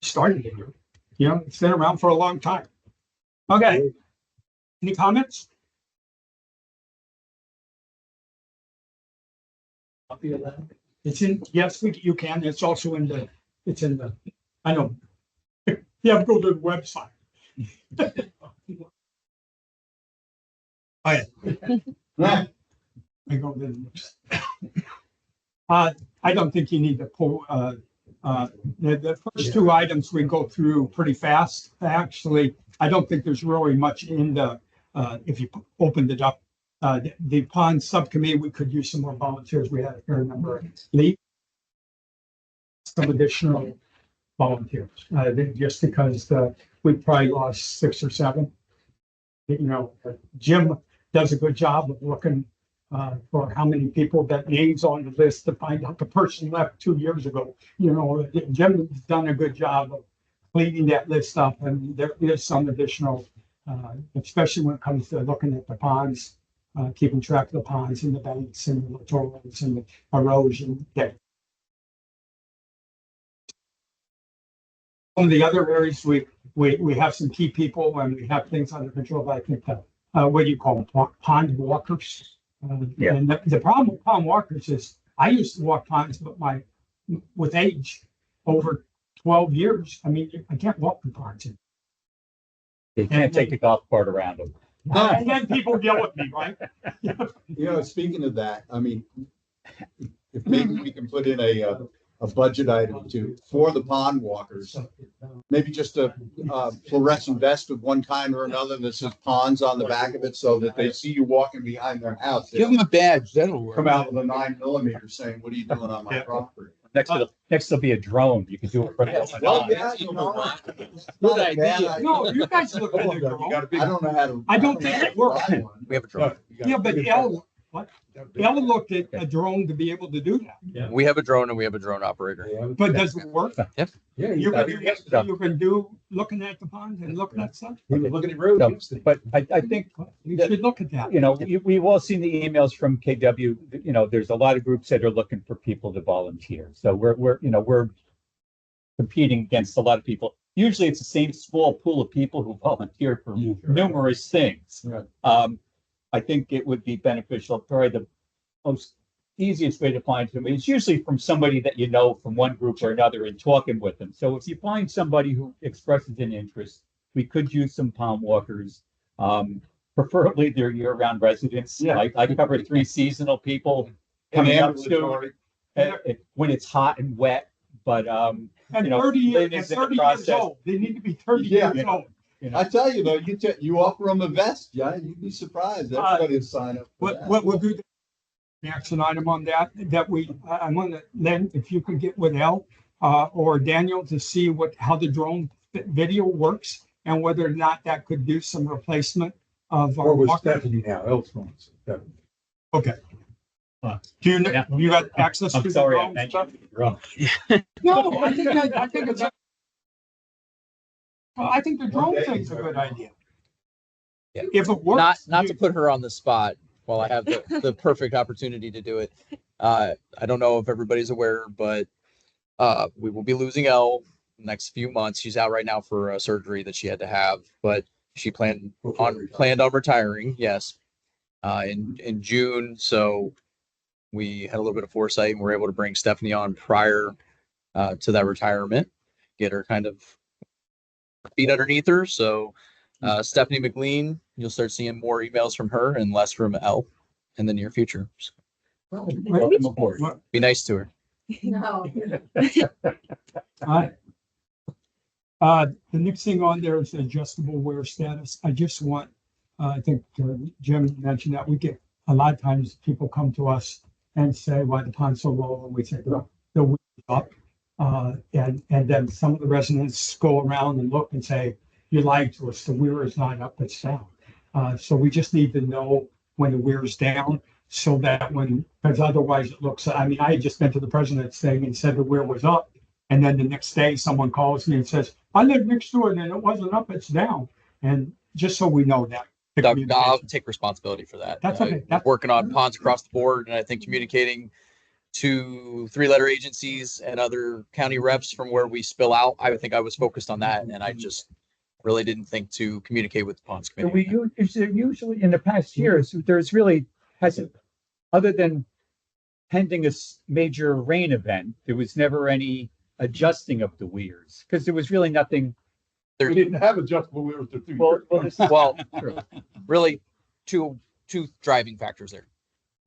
S1: Started it here. It's been around for a long time. Okay. Any comments? It's in, yes, you can. It's also in the, I know. Yeah, go to the website. I go to the website. I don't think you need to pull, the first two items we go through pretty fast. Actually, I don't think there's really much in the, if you opened it up. The pond subcommittee, we could use some more volunteers. We had a fair number of leave. Some additional volunteers, just because we probably lost 6 or 7. Jim does a good job of looking for how many people that names on the list to find out the person left 2 years ago. Jim has done a good job of cleaning that list up, and there is some additional, especially when it comes to looking at the ponds, keeping track of the ponds and the banks and the littorals and the erosion. Some of the other areas we have some key people and we have things under control. I think what do you call them? Pond walkers.
S3: Yeah.
S1: And the problem with pond walkers is I used to walk ponds, but with age over 12 years, I mean, I can't walk the ponds.
S3: You can't take the golf cart around them.
S1: And then people yell at me, right?
S8: Speaking of that, I mean, if maybe we can put in a budget item for the pond walkers, maybe just a fluorescent vest of one kind or another that says ponds on the back of it, so that they see you walking behind their house.
S9: Give them a badge, that'll work.
S8: Come out with a 9mm saying, "What are you doing on my property?"
S3: Next there'll be a drone. You can do it from
S8: Well,
S3: the
S9: Good idea.
S1: No, you guys look at the drone.
S8: I don't know how to.
S1: I don't think it works.
S4: We have a drone.
S1: Yeah, but Ella looked at a drone to be able to do that.
S4: We have a drone and we have a drone operator.
S1: But does it work?
S3: Yeah,
S1: You can do looking at the pond and looking at stuff.
S6: Looking at roads.
S3: But I think,
S1: We should look at that.
S3: we've all seen the emails from KW. There's a lot of groups that are looking for people to volunteer. So we're competing against a lot of people. Usually it's the same small pool of people who volunteer for numerous things.
S6: Right.
S3: I think it would be beneficial. Probably the most easiest way to find them is usually from somebody that you know from one group or another and talking with them. So if you find somebody who expresses an interest, we could use some pond walkers. Preferably they're year-round residents.
S1: Yeah.
S3: I cover 3 seasonal people coming up soon when it's hot and wet. But
S1: And 30 years old. They need to be 30 years old.
S8: I tell you though, you offer them a vest, yeah, you'd be surprised. Everybody will sign up.
S1: What we'll do, the action item on that I'm gonna, then if you could get with Elle or Daniel to see how the drone video works and whether or not that could do some replacement of our
S7: Or with
S1: walker.
S7: Stephanie now, Elspeth.
S1: Okay. Do you got access to
S3: I'm
S1: the
S3: sorry, I
S1: drone
S3: mentioned
S1: stuff?
S3: it wrong.
S1: No, I think it's I think the drone thing's a good idea.
S4: Yeah.
S1: If it works.
S4: Not to put her on the spot while I have the perfect opportunity to do it. I don't know if everybody's aware, but we will be losing Elle next few months. She's out right now for a surgery that she had to have, but she planned on retiring. Yes, in June. So we had a little bit of foresight and we're able to bring Stephanie on prior to that retirement, get her kind of feet underneath her. So Stephanie McLean, you'll start seeing more emails from her and less from Elle in the near future. So
S3: Welcome aboard.
S4: be nice to her.
S5: No.
S1: The next thing on there is adjustable wear status. I just want, I think Jim mentioned that we get a lot of times people come to us and say, why the pond's so low? And we say, well, the weight's up. And then some of the residents go around and look and say, you lied to us, the weir is not up, it's down. So we just need to know when the weir is down, so that because otherwise it looks, I mean, I had just been to the president's thing and said the weir was up. And then the next day, someone calls me and says, I live next door and it wasn't up, it's down. And just so we know that. the
S4: Doug, I'll
S1: communication.
S4: take responsibility for that.
S1: That's okay.
S4: We're working on ponds across the board, and I think communicating to three-letter agencies and other county reps from where we spill out. I think I was focused on that, and I just really didn't think to communicate with the ponds
S3: So
S4: committee.
S3: usually in the past years, there's really hasn't, other than pending a major rain event, there was never any adjusting of the weirs because there was really nothing.
S7: We didn't have adjustable wheels to do.
S4: Well,
S3: True.
S4: really, two driving factors there.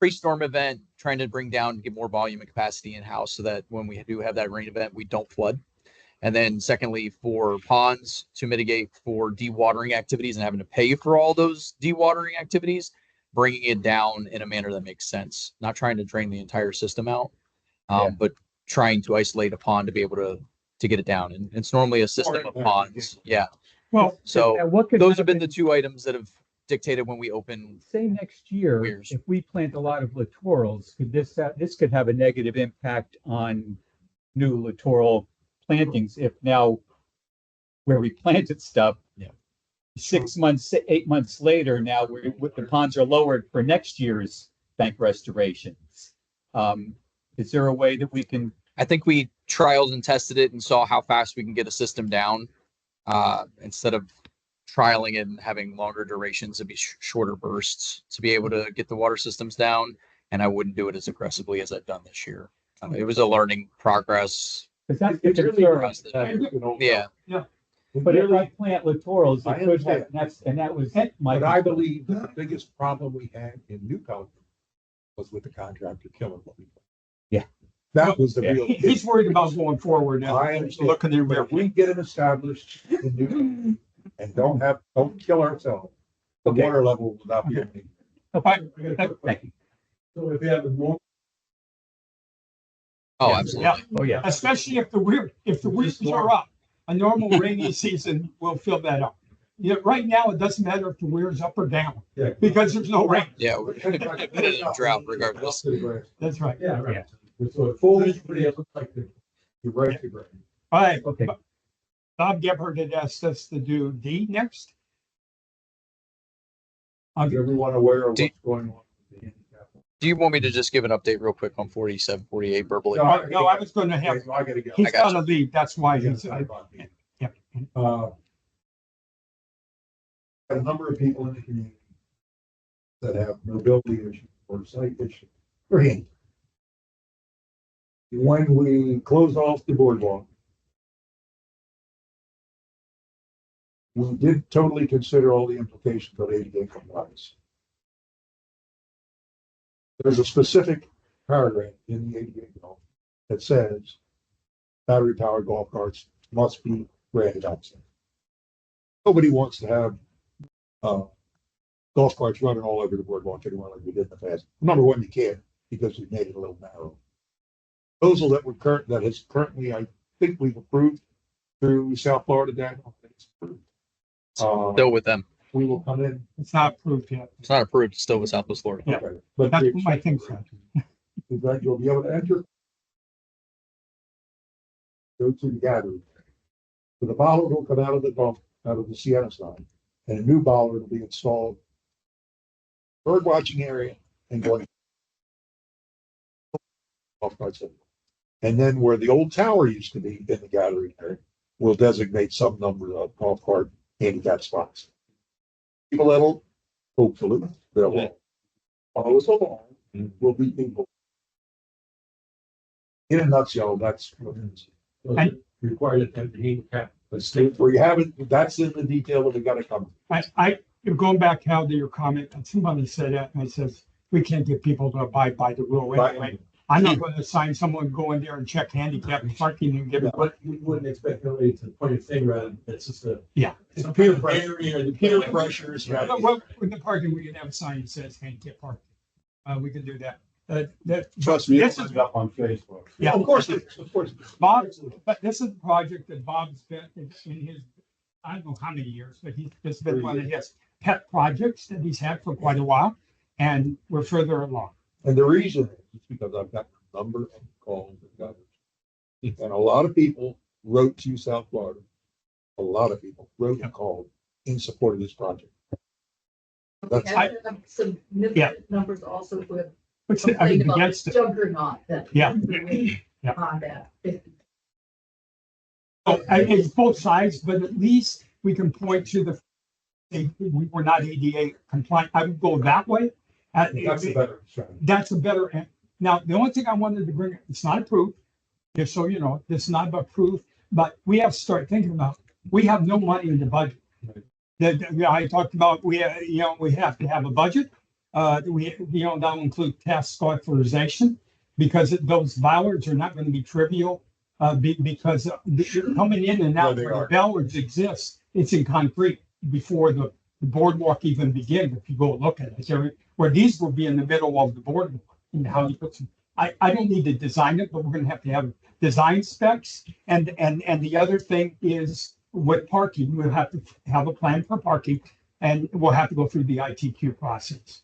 S4: Pre-storm event, trying to bring down, get more volume and capacity in-house so that when we do have that rain event, we don't flood. And then secondly, for ponds to mitigate for dewatering activities and having to pay for all those dewatering activities, bringing it down in a manner that makes sense. Not trying to drain the entire system out, but trying to isolate a pond to be able to get it down. And it's normally a system of ponds. Yeah.
S1: Well,
S4: So
S3: What could
S4: those have been
S3: happen-
S4: the two items that have dictated when we open.
S3: Say next year,
S4: Weirs.
S3: if we plant a lot of littorals, could this could have a negative impact on new littoral plantings if now where we planted stuff.
S4: Yeah.
S3: 6 months, 8 months later, now the ponds are lowered for next year's bank restorations. Is there a way that we can?
S4: I think we trialed and tested it and saw how fast we can get a system down. Instead of trialing it and having longer durations, it'd be shorter bursts to be able to get the water systems down. And I wouldn't do it as aggressively as I've done this year. It was a learning progress.
S3: Because that's the
S7: It's really
S3: concern.
S4: Yeah.
S3: But if I plant littorals,
S7: I
S3: it could have,
S7: understand.
S3: and that was my.
S7: But I believe the biggest problem we had in New Pelican was with the contractor killing what we.
S3: Yeah.
S7: That was the real.
S1: he's worried about going forward now.
S7: I understand.
S1: Looking in
S7: But if we get it established in New Pelican and don't kill ourselves, the
S3: Okay.
S7: water level will not be. any-
S3: Thank you.
S6: So if you have a more.
S4: Oh,
S3: Yeah.
S4: absolutely.
S3: Oh, yeah.
S1: Especially if the weirs are up. A normal rainy season will fill that up. Yeah, right now, it doesn't matter if the weir's up or down,
S6: Yeah.
S1: because there's no rain.
S4: Yeah. We're in a drought regardless.
S1: That's right.
S6: Yeah, right. So it fully, it looks like the. You're right, you're right.
S1: All right,
S3: Okay.
S1: Bob Gebhardt had asked us to do D next.
S7: Is everyone aware of
S4: Do-
S7: what's going on? with the handicap?
S4: Do you want me to just give an update real quick on 47, 48 verbally?
S7: No,
S1: No, I was gonna have,
S7: Okay, so I gotta go.
S1: he's
S4: I got
S1: gonna leave, that's why he's, yeah.
S7: A number of people in the community that have mobility issues or sight issues or hand. When we close off the boardwalk, we did totally consider all the implications of ADA compliance. There's a specific paragraph in the ADA bill that says battery powered golf carts must be granted access. Nobody wants to have golf carts running all over the boardwalk anymore like we did in the past. Number one, you can't because we made it a little narrow. Proposal that has currently, I think we've approved through South Florida, Daniel. It's approved.
S4: Still with them.
S7: We will come in.
S1: It's not approved yet.
S4: It's not approved. It's still with Southwest Florida.
S1: Yeah.
S7: Okay, but
S1: That's
S7: we
S1: what my
S7: expect-
S1: thing said.
S7: that you'll be able to enter. Go to the gathering. So the bollard will come out of the Sienna side, and a new bollard will be installed. Bird watching area and going. Off by center. And then where the old tower used to be in the gathering area, we'll designate some number of golf cart handicap spots. People that'll, hopefully, they'll follow us along, will be people. In a nutshell, that's what it is.
S1: And-
S6: Required to have the handicap, but state.
S7: Where you haven't, that's in the detail that we gotta come.
S1: Going back, Hal, to your comment, and somebody said that, and I says, we can't get people to abide by the rule anyway. I'm not gonna assign someone go in there and check handicap parking and give it.
S6: But you wouldn't expect somebody to point a finger at it, it's just a.
S1: Yeah.
S6: It's a peer pressure. The peer pressure is.
S1: Well, in the parking, we can have a sign that says handicap parking. We can do that.
S8: Trust me,
S1: This
S8: it's
S1: is,
S6: Up on Facebook.
S1: yeah,
S7: Of course, it is, of course. it is.
S1: Bob, but this is a project that Bob's been in his, I don't know how many years, but it's been one of his pet projects that he's had for quite a while. And we're further along.
S7: And the reason is because I've got a number of calls and letters. And a lot of people wrote to South Florida. A lot of people wrote and called in support of this project. That's-
S5: We have some numbers also with
S1: Which I
S5: complaint
S1: mean,
S5: about
S1: against
S5: the
S1: it.
S5: juggernaut that.
S1: Yeah. Yeah.
S5: On that.
S1: It's both sides, but at least we can point to we were not ADA compliant. I would go that way.
S7: That's a better strategy.
S1: That's a better, now, the only thing I wanted to bring, it's not approved. Just so you know, it's not approved, but we have to start thinking about, we have no money in the budget. I talked about, we have to have a budget. That will include task authorization because those bollards are not going to be trivial. Because you're coming in and out
S7: No, they
S1: where the
S7: are.
S1: bollards exist, it's in concrete before the boardwalk even begins. If you go look at it, where these will be in the middle of the boardwalk and how you put them. I don't need to design it, but we're going to have design specs. And the other thing is with parking, we'll have to have a plan for parking and we'll have to go through the ITQ process.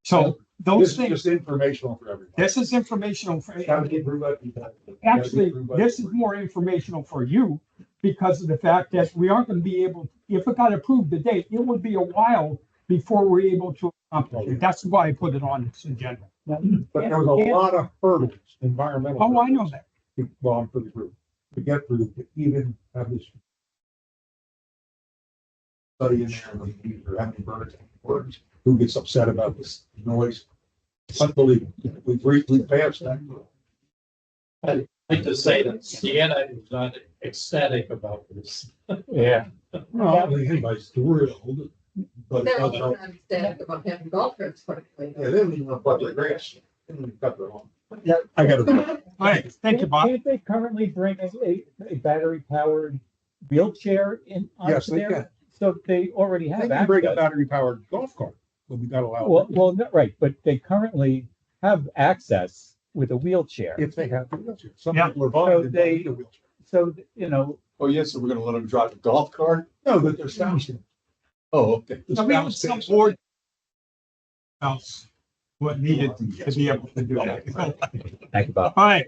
S1: So
S7: This
S1: those
S7: is
S1: things,
S7: just informational for everybody.
S1: this is informational for.
S7: Gotta get through that.
S1: Actually, this is more informational for you because of the fact that we aren't going to be able, if it got approved today, it would be a while before we're able to accomplish it. That's why I put it on this agenda.
S7: But there was a lot of hurdles, environmental.
S1: Oh, I know
S7: hurdles,
S1: that.
S7: Well, for the group, to get through, to even have this. Study in there, like, or how many birds, birds, who gets upset about this noise. Unbelievable. We've passed that.
S6: I'd like to say that Sienna is not ecstatic about this.
S3: Yeah.
S7: Well, anybody's thrilled, but.
S5: They're also not ecstatic about having golf carts put away.
S7: Yeah, they don't even want to cut their grass. They don't even cut their lawn. Yeah, I gotta.
S1: All right, thank you, Bob.
S3: Can't they currently bring a battery powered wheelchair in?
S7: Yes,
S3: onto
S7: they
S3: there?
S7: can.
S3: So they already
S7: They
S3: have
S7: can bring a
S3: access.
S7: battery powered golf cart, but we gotta allow.
S3: Well, no, right, but they currently have access with a wheelchair.
S7: If they have the wheelchair. Some
S1: Yeah.
S7: people are
S3: So
S7: blind and don't
S3: they-
S7: need a wheelchair.
S3: So,
S8: Oh, yes, so we're gonna let them drive a golf cart?
S7: No, but there's thousands.
S8: Oh, okay.
S1: So we have some board else what needed to be able to do that.
S3: thank you, Bob.
S1: All right.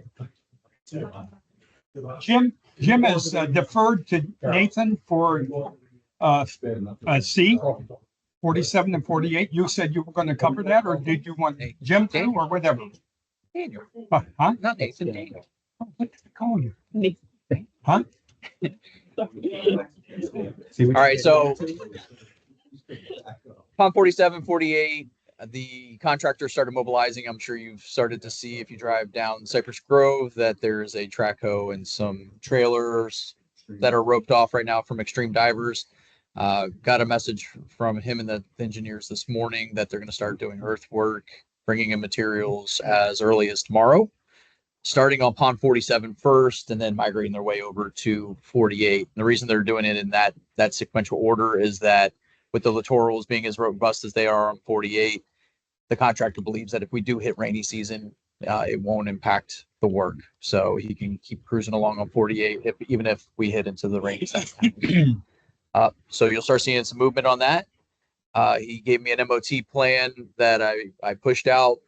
S1: Jim has deferred to Nathan for C, 47 and 48. You said you were going to cover that, or did you want Jim to, or whatever?
S4: Daniel,
S1: Huh?
S4: not Nathan, Daniel.
S1: Oh, what did I call you? Huh?
S4: All right, so upon 47, 48, the contractor started mobilizing. I'm sure you've started to see if you drive down Cypress Grove that there's a track hoe and some trailers that are roped off right now from extreme divers. Got a message from him and the engineers this morning that they're going to start doing earthwork, bringing in materials as early as tomorrow, starting on pond 47 first and then migrating their way over to 48. And the reason they're doing it in that sequential order is that with the littorals being as robust as they are on 48, the contractor believes that if we do hit rainy season, it won't impact the work. So he can keep cruising along on 48, even if we hit into the rainy season. So you'll start seeing some movement on that. He gave me an MOT plan that I pushed out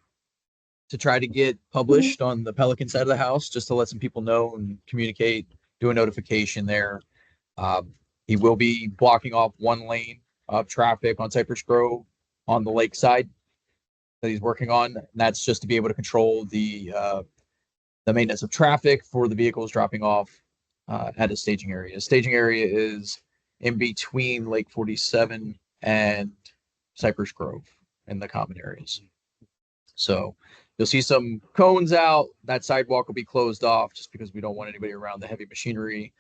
S4: to try to get published on the Pelican side of the house, just to let some people know and communicate, do a notification there. He will be blocking off one lane of traffic on Cypress Grove on the lake side that he's working on. And that's just to be able to control the maintenance of traffic for the vehicles dropping off at a staging area. Staging area is in between Lake 47 and Cypress Grove in the common areas. So you'll see some cones out. That sidewalk will be closed off just because we don't want anybody around the heavy machinery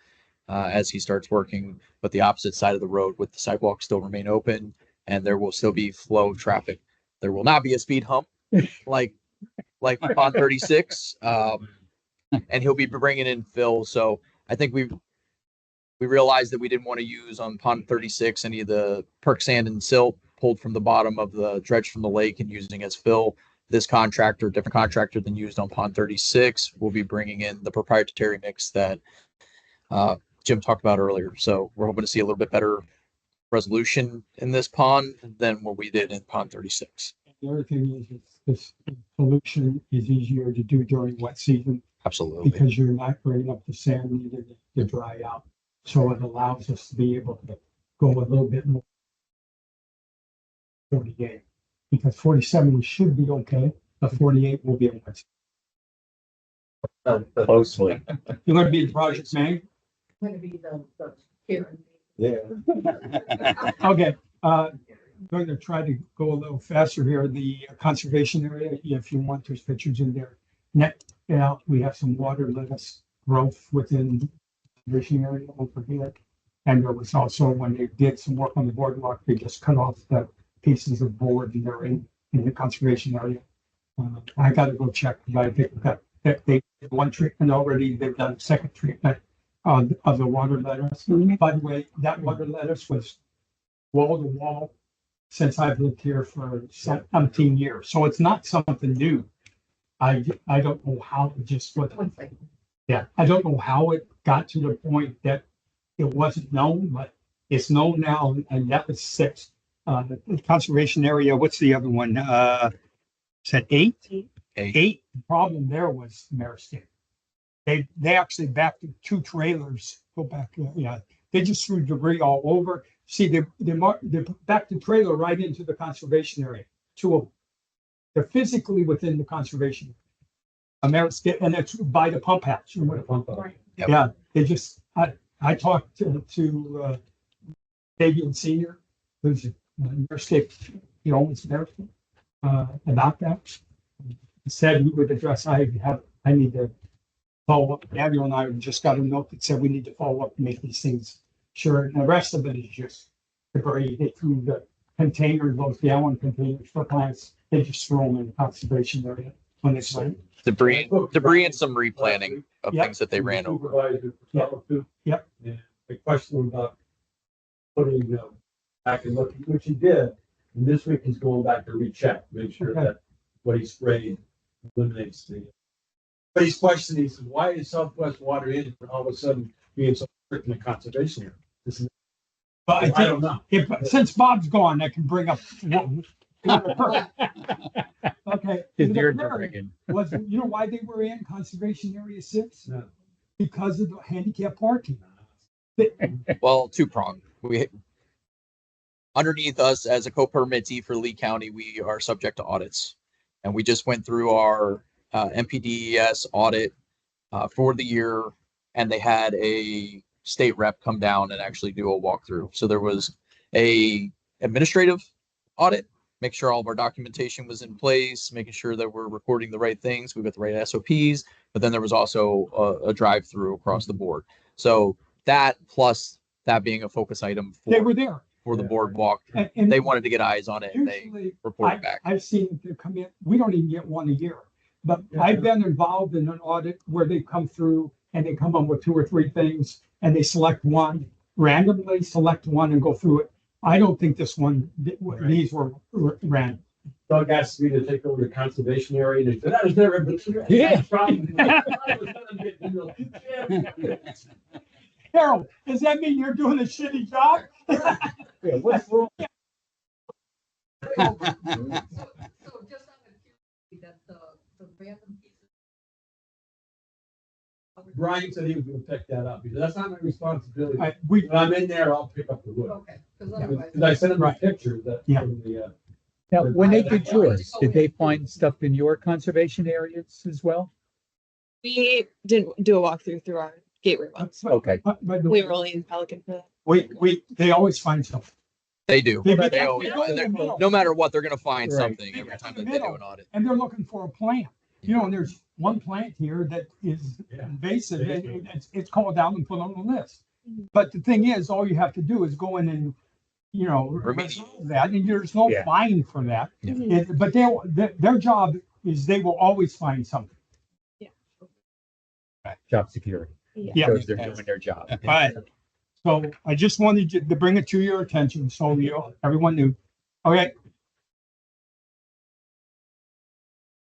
S4: as he starts working. But the opposite side of the road with the sidewalk still remain open and there will still be flow of traffic. There will not be a speed hump like on 36. And he'll be bringing in fill. So I think we realized that we didn't want to use on pond 36 any of the perk sand and silt pulled from the bottom of the dredge from the lake and using as fill. this contractor, different contractor than used on pond 36, will be bringing in the proprietary mix that Jim talked about earlier. So we're hoping to see a little bit better resolution in this pond than what we did in pond 36.
S1: The other thing is this solution is easier to do during wet season
S4: Absolutely.
S1: because you're not bringing up the sand needed to dry out. So it allows us to be able to go a little bit more 48, because 47 should be okay, but 48 will be a wet.
S3: Closely.
S1: You're gonna be the project man?
S5: I'm gonna be the Karen.
S6: Yeah.
S1: Okay, going to try to go a little faster here. The conservation area, if you want, there's pictures in there. Next, we have some water lettuce growth within the conservation area over here. And there was also, when they did some work on the boardwalk, they just cut off the pieces of board and they're in the conservation area. I gotta go check, but I think that they did one treatment already, they've done second treatment of the water lettuce. By the way, that water lettuce was wall to wall since I've lived here for 17 years. So it's not something new. I don't know how it just was.
S5: One second.
S1: Yeah, I don't know how it got to the point that it wasn't known, but it's known now, and that was 6. The conservation area, what's the other one? Is that 8? 8. The problem there was Maristic. They actually backed 2 trailers, go back, yeah. They just threw debris all over. See, they backed the trailer right into the conservation area. They're physically within the conservation. Maristic, and it's by the pump house.
S5: Right.
S4: Yep.
S1: Yeah, they just, I talked to Fabian Senior, who's Maristic, he owns Maristic, about that. He said he would address, I need to follow up. Gabriel and I just got a note that said we need to follow up and make these things sure. And the rest of it is just debris. They threw the containers, those gallon containers for plants. They just throw them in the conservation area when it's like.
S4: Debris and some replanting of
S1: Yep.
S4: things that they ran over.
S1: Yep.
S6: Yeah, the question about putting back and looking, which he did. And this week he's going back to recheck, make sure
S1: Okay.
S6: that what he sprayed eliminates the. But he's questioning, he said, why is Southwest Water in all of a sudden being so strict in the conservation area? This is,
S1: But
S6: I don't know.
S1: since Bob's gone, I can bring up. Okay.
S3: His
S1: The
S3: beard
S1: prairie
S3: dragon.
S1: Was, you know why they were in conservation area 6?
S6: No.
S1: Because of the handicap parking.
S4: Well, 2-pronged. We underneath us as a co-permittee for Lee County, we are subject to audits, and we just went through our MPDES audit for the year, and they had a state rep come down and actually do a walkthrough. So there was a administrative audit, make sure all of our documentation was in place, making sure that we're recording the right things, we've got the right SOPs, but then there was also a drive-through across the board. So that plus that being a focus item
S1: They
S4: for
S1: were there.
S4: the boardwalk,
S1: And
S4: they wanted to get eyes on it and they
S1: usually,
S4: reported back.
S1: I've seen them come in, we don't even get one a year. But I've been involved in an audit where they come through and they come up with 2 or 3 things and they randomly select one and go through it. I don't think this one, these were random.
S6: Doug asked me to take over the conservation area, and he said, that was never been.
S1: Yeah. Harold, does that mean you're doing a shitty job?
S6: Yeah, what's wrong?
S5: So just out of curiosity, that the random pieces.
S6: Brian said he was gonna pick that up, because that's not my responsibility.
S1: We,
S6: When I'm in there, I'll pick up the wood.
S5: Okay, because otherwise.
S6: Because I sent him a picture that.
S1: Yeah.
S6: from the,
S3: Now, when they did yours, did they find stuff in your conservation areas as well?
S10: We didn't do a walkthrough through our gateway ones.
S3: Okay.
S1: but
S10: We were only in Pelican for that.
S1: they always find something.
S4: They do.
S1: They
S4: They
S1: go
S4: always,
S1: in the middle.
S4: no matter what, they're going to find
S3: Right.
S4: something every time that they do an audit.
S1: And they're looking for a plant. You know, and there's one plant here that is
S6: Yeah.
S1: invasive, and it's called down and put on the list. But the thing is, all you have to do is go in and, resolve that, and there's no
S3: Yeah.
S1: fine for that.
S4: Yeah.
S1: But their job is they will always find something.
S3: Job security.
S1: Yeah.
S3: Shows they're doing their job.
S1: But, so I just wanted to bring it to your attention, so everyone knew. Okay,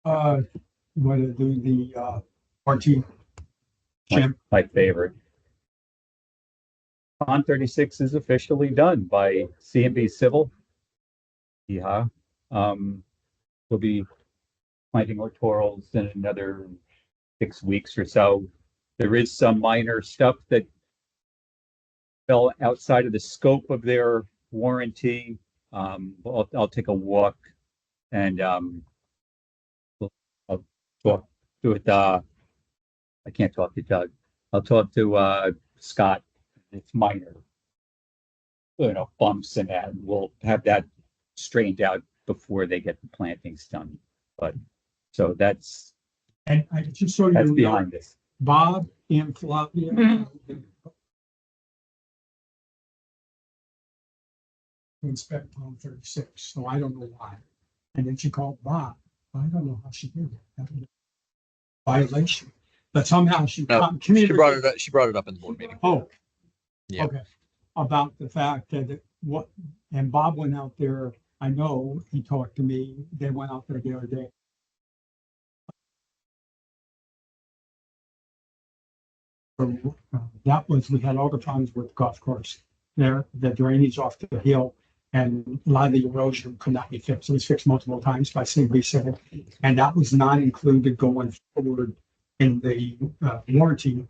S1: You want to do the, RT? Jim,
S3: My favorite. Pond 36 is officially done by CMB Civil. Yeah. We'll be planting littorals in another 6 weeks or so. There is some minor stuff that fell outside of the scope of their warranty. I'll take a walk and I'll talk to it. I can't talk to Doug. I'll talk to Scott. It's minor, bumps and that. We'll have that straightened out before they get the plantings done. But so that's
S1: and I just so you know,
S3: behind this.
S1: Bob and Flavia. Inspect Pond 36, so I don't know why. And then she called Bob. I don't know how she did it. That was a violation, but somehow she
S4: No, she brought it up. She brought it up in the board meeting.
S1: Oh,
S4: Yeah.
S1: okay. About the fact that and Bob went out there. I know he talked to me. They went out there the other day. That was, we had all the problems with the golf course there, the drainage off the hill, and a lot of the erosion could not be fixed. It was fixed multiple times by CB Civil, and that was not included going forward in the warranty.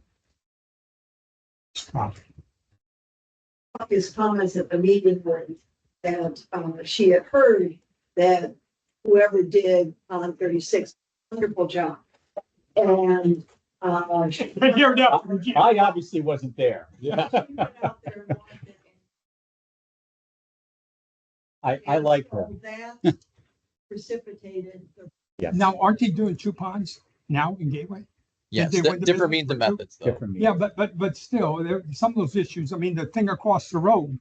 S11: His comments at the meeting were that she had heard that whoever did on 36, wonderful job. And
S3: I obviously wasn't there.
S11: Yeah.
S3: I like her.
S11: That precipitated.
S3: Yes.
S1: Now, aren't they doing 2 ponds now in Gateway?
S4: Yes,
S1: They went to
S4: different
S1: business
S4: means and
S1: for two?
S4: methods though.
S3: Different
S1: Yeah,
S3: means.
S1: but still, there, some of those issues, I mean, the thing across the road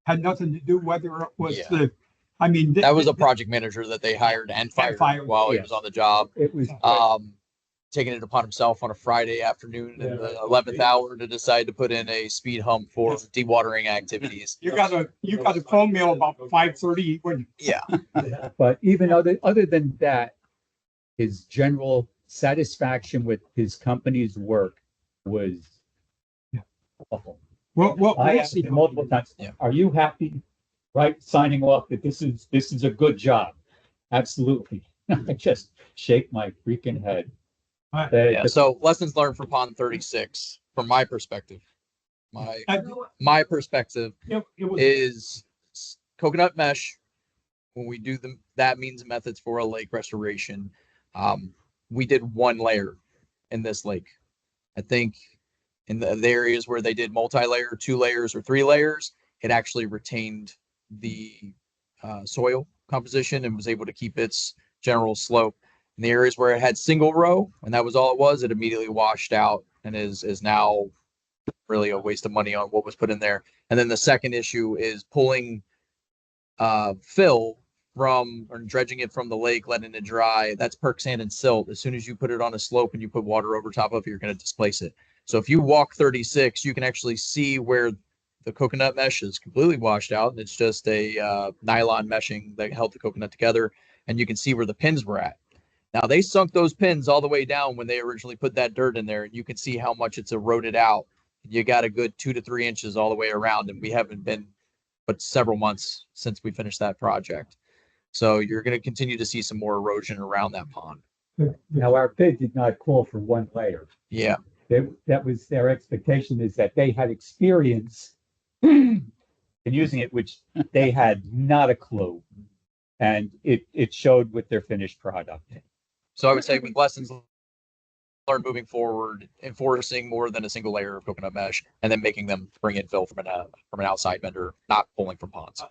S1: had nothing to do whether it was
S4: Yeah.
S1: the, I mean.
S4: That was a project manager that they hired and fired while he
S3: yes.
S4: was on the job.
S3: It was
S4: Taking it upon himself on a Friday afternoon in the 11th hour to decide to put in a speed hump for dewatering activities.
S1: You got a phone mail about 5:30 when.
S4: Yeah.
S3: but even other than that, his general satisfaction with his company's work was awful.
S1: Well,
S3: I
S1: we'll
S3: asked
S1: see.
S3: him multiple times,
S4: Yeah.
S3: are you happy? Right, signing off that this is a good job. Absolutely. I just shake my freaking head.
S4: Yeah. So lessons learned for Pond 36, from my perspective. My perspective
S1: It was,
S4: is coconut mesh. When we do that means and methods for a lake restoration, we did 1 layer in this lake. I think in the areas where they did multi-layer, 2 layers or 3 layers, it actually retained the soil composition and was able to keep its general slope. In the areas where it had single row, and that was all it was, it immediately washed out and is now really a waste of money on what was put in there. And then the second issue is pulling fill from or dredging it from the lake, letting it dry. That's perk sand and silt. As soon as you put it on a slope and you put water over top of it, you're going to displace it. So if you walk 36, you can actually see where the coconut mesh is completely washed out, and it's just a nylon meshing that held the coconut together, and you can see where the pins were at. Now they sunk those pins all the way down when they originally put that dirt in there, and you can see how much it's eroded out. You got a good 2 to 3 inches all the way around, and we haven't been but several months since we finished that project. So you're going to continue to see some more erosion around that pond.
S3: Now, our bid did not call for 1 layer.
S4: Yeah.
S3: That was their expectation, is that they had experience in using it, which they had not a clue. And it showed with their finished product.
S4: So I would say with lessons learned moving forward, enforcing more than a single layer of coconut mesh, and then making them bring in fill from an outside vendor, not pulling from ponds.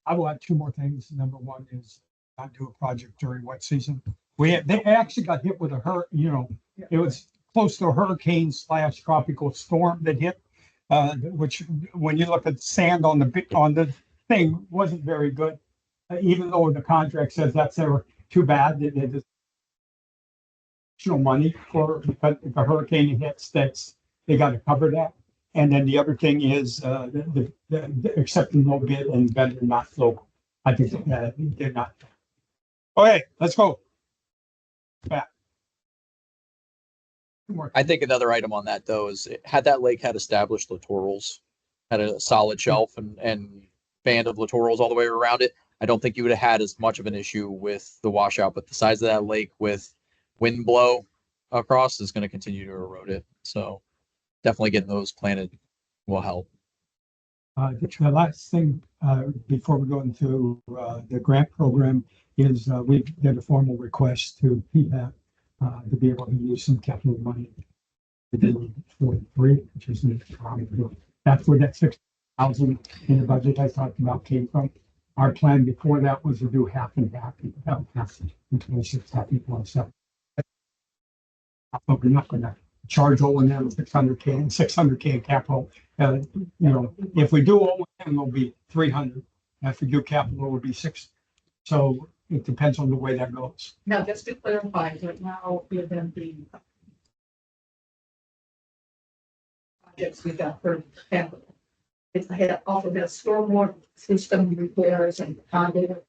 S1: I will add 2 more things. Number one is not do a project during wet season. They actually got hit with it was close to a hurricane / tropical storm that hit, which when you look at sand on the thing wasn't very good. Even though the contract says that's too bad, they just money for, because if a hurricane hits, they got to cover that. And then the other thing is the accepting no bid and vendor not local. I think they're not. Okay, let's go. back.
S4: I think another item on that though is had that lake had established littorals, had a solid shelf and band of littorals all the way around it, I don't think you would have had as much of an issue with the washout. But the size of that lake with wind blow across is going to continue to erode it. So definitely getting those planted will help.
S1: The last thing, before we go into, the grant program is, we did a formal request to PPAC, to be able to use some capital money. We did 43, which is, that's where that 6,000 in the budget I talked about came from. Our plan before that was to do half and half, half in 26, half in 27. But we're not gonna charge O&M 600K and 600K in capital. If we do O&M, it'll be 300. If we do capital, it'll be 6. So it depends on the way that goes.
S5: Now, just to clarify, right now, within the projects we got for capital, it's also got stormwater system repairs and conduit.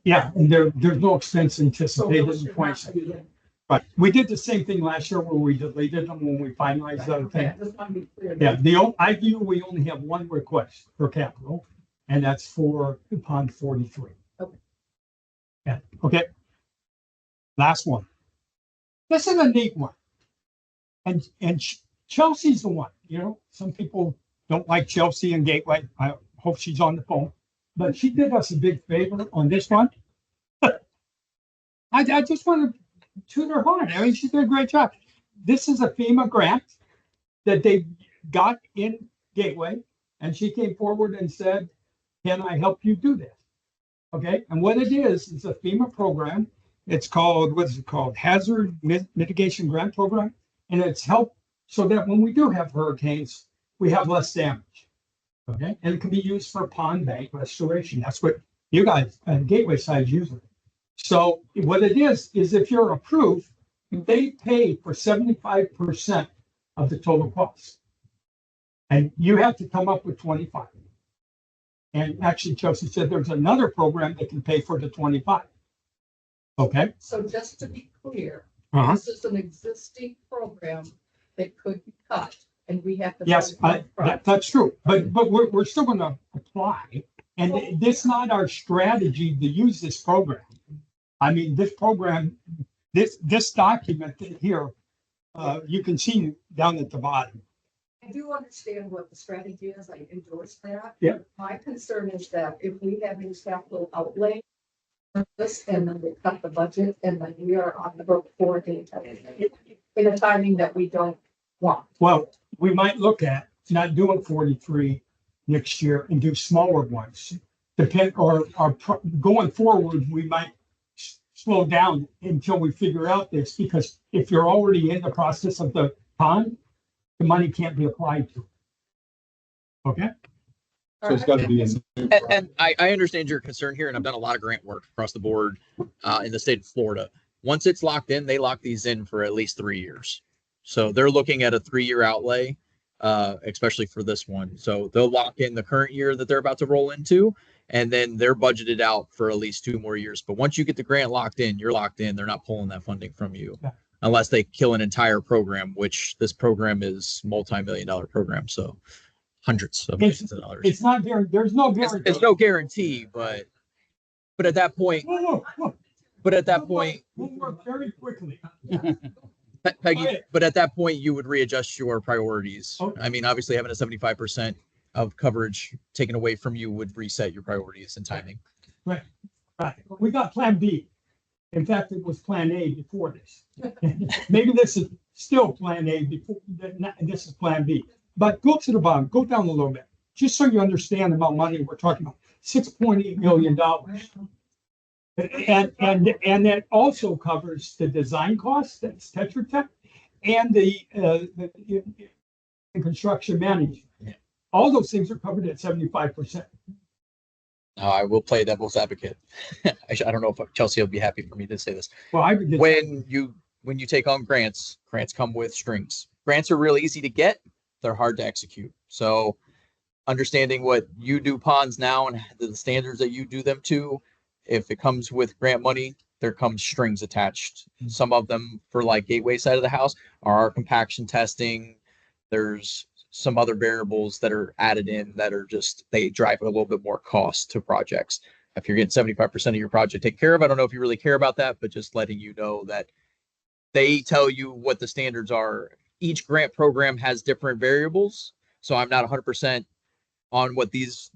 S1: Yeah, and there's no expense anticipated in 26. But we did the same thing last year where we deleted them when we finalized the other thing.
S5: Just want to be clear.
S1: Yeah, I view we only have one request for capital, and that's for pond 43.
S5: Okay.
S1: Yeah, okay. Last one. This is a neat one. And Chelsea's the one, some people don't like Chelsea and Gateway. I hope she's on the phone, but she did us a big favor on this one. I just want to toot her horn. I mean, she did a great job. This is a FEMA grant that they got in Gateway, and she came forward and said, "Can I help you do this?" Okay, and what it is a FEMA program. It's called, what is it called? Hazard Mitigation Grant Program, and it's help so that when we do have hurricanes, we have less damage. Okay, and it can be used for pond bank restoration. That's what you guys on Gateway side use it. So what it is if you're approved, they pay for 75% of the total cost. And you have to come up with 25. And actually, Chelsea said there's another program that can pay for the 25. Okay.
S5: So just to be clear,
S1: Uh-huh.
S5: this is an existing program that could be cut, and we have to.
S1: Yes, that's true. But we're still going to apply. And this is not our strategy to use this program. I mean, this program, this document here, you can see down at the bottom.
S5: I do understand what the strategy is. I endorse that.
S1: Yeah.
S5: My concern is that if we have these capital outlay for this and then we cut the budget and then we are on the hook for it in a timing that we don't want.
S1: Well, we might look at not doing 43 next year and do smaller ones. Going forward, we might slow down until we figure out this, because if you're already in the process of the pond, the money can't be applied to. Okay.
S8: So it's got to be in.
S4: And I understand your concern here, and I've done a lot of grant work across the board in the state of Florida. Once it's locked in, they lock these in for at least 3 years. So they're looking at a 3-year outlay, especially for this one. So they'll lock in the current year that they're about to roll into, and then they're budgeted out for at least 2 more years. But once you get the grant locked in, you're locked in. They're not pulling that funding from you.
S1: Yeah.
S4: Unless they kill an entire program, which this program is multi-million-dollar program. So hundreds of millions of dollars.
S1: It's not there. There's no guarantee.
S4: It's no guarantee, but at that point,
S1: We'll work very quickly.
S4: Peggy, but at that point, you would readjust your priorities.
S1: Okay.
S4: I mean, obviously having a 75% of coverage taken away from you would reset your priorities and timing.
S1: Right. We got plan B. In fact, it was plan A before this. Maybe this is still plan A before, this is plan B. But go to the bottom, go down a little bit, just so you understand the amount of money we're talking about, $6.8 million. And that also covers the design costs, that's Tetra Tech, and the construction management.
S4: Yeah.
S1: All those things are covered at 75%.
S4: I will play devil's advocate. I don't know if Chelsea will be happy for me to say this.
S1: Well, I would get
S4: When you take on grants come with strings. Grants are really easy to get. They're hard to execute. So understanding what you do ponds now and the standards that you do them to, if it comes with grant money, there comes strings attached. Some of them for like gateway side of the house are our compaction testing. There's some other variables that are added in that are just, they drive a little bit more cost to projects. If you're getting 75% of your project taken care of, I don't know if you really care about that, but just letting you know that they tell you what the standards are. Each grant program has different variables. So I'm not 100% on what these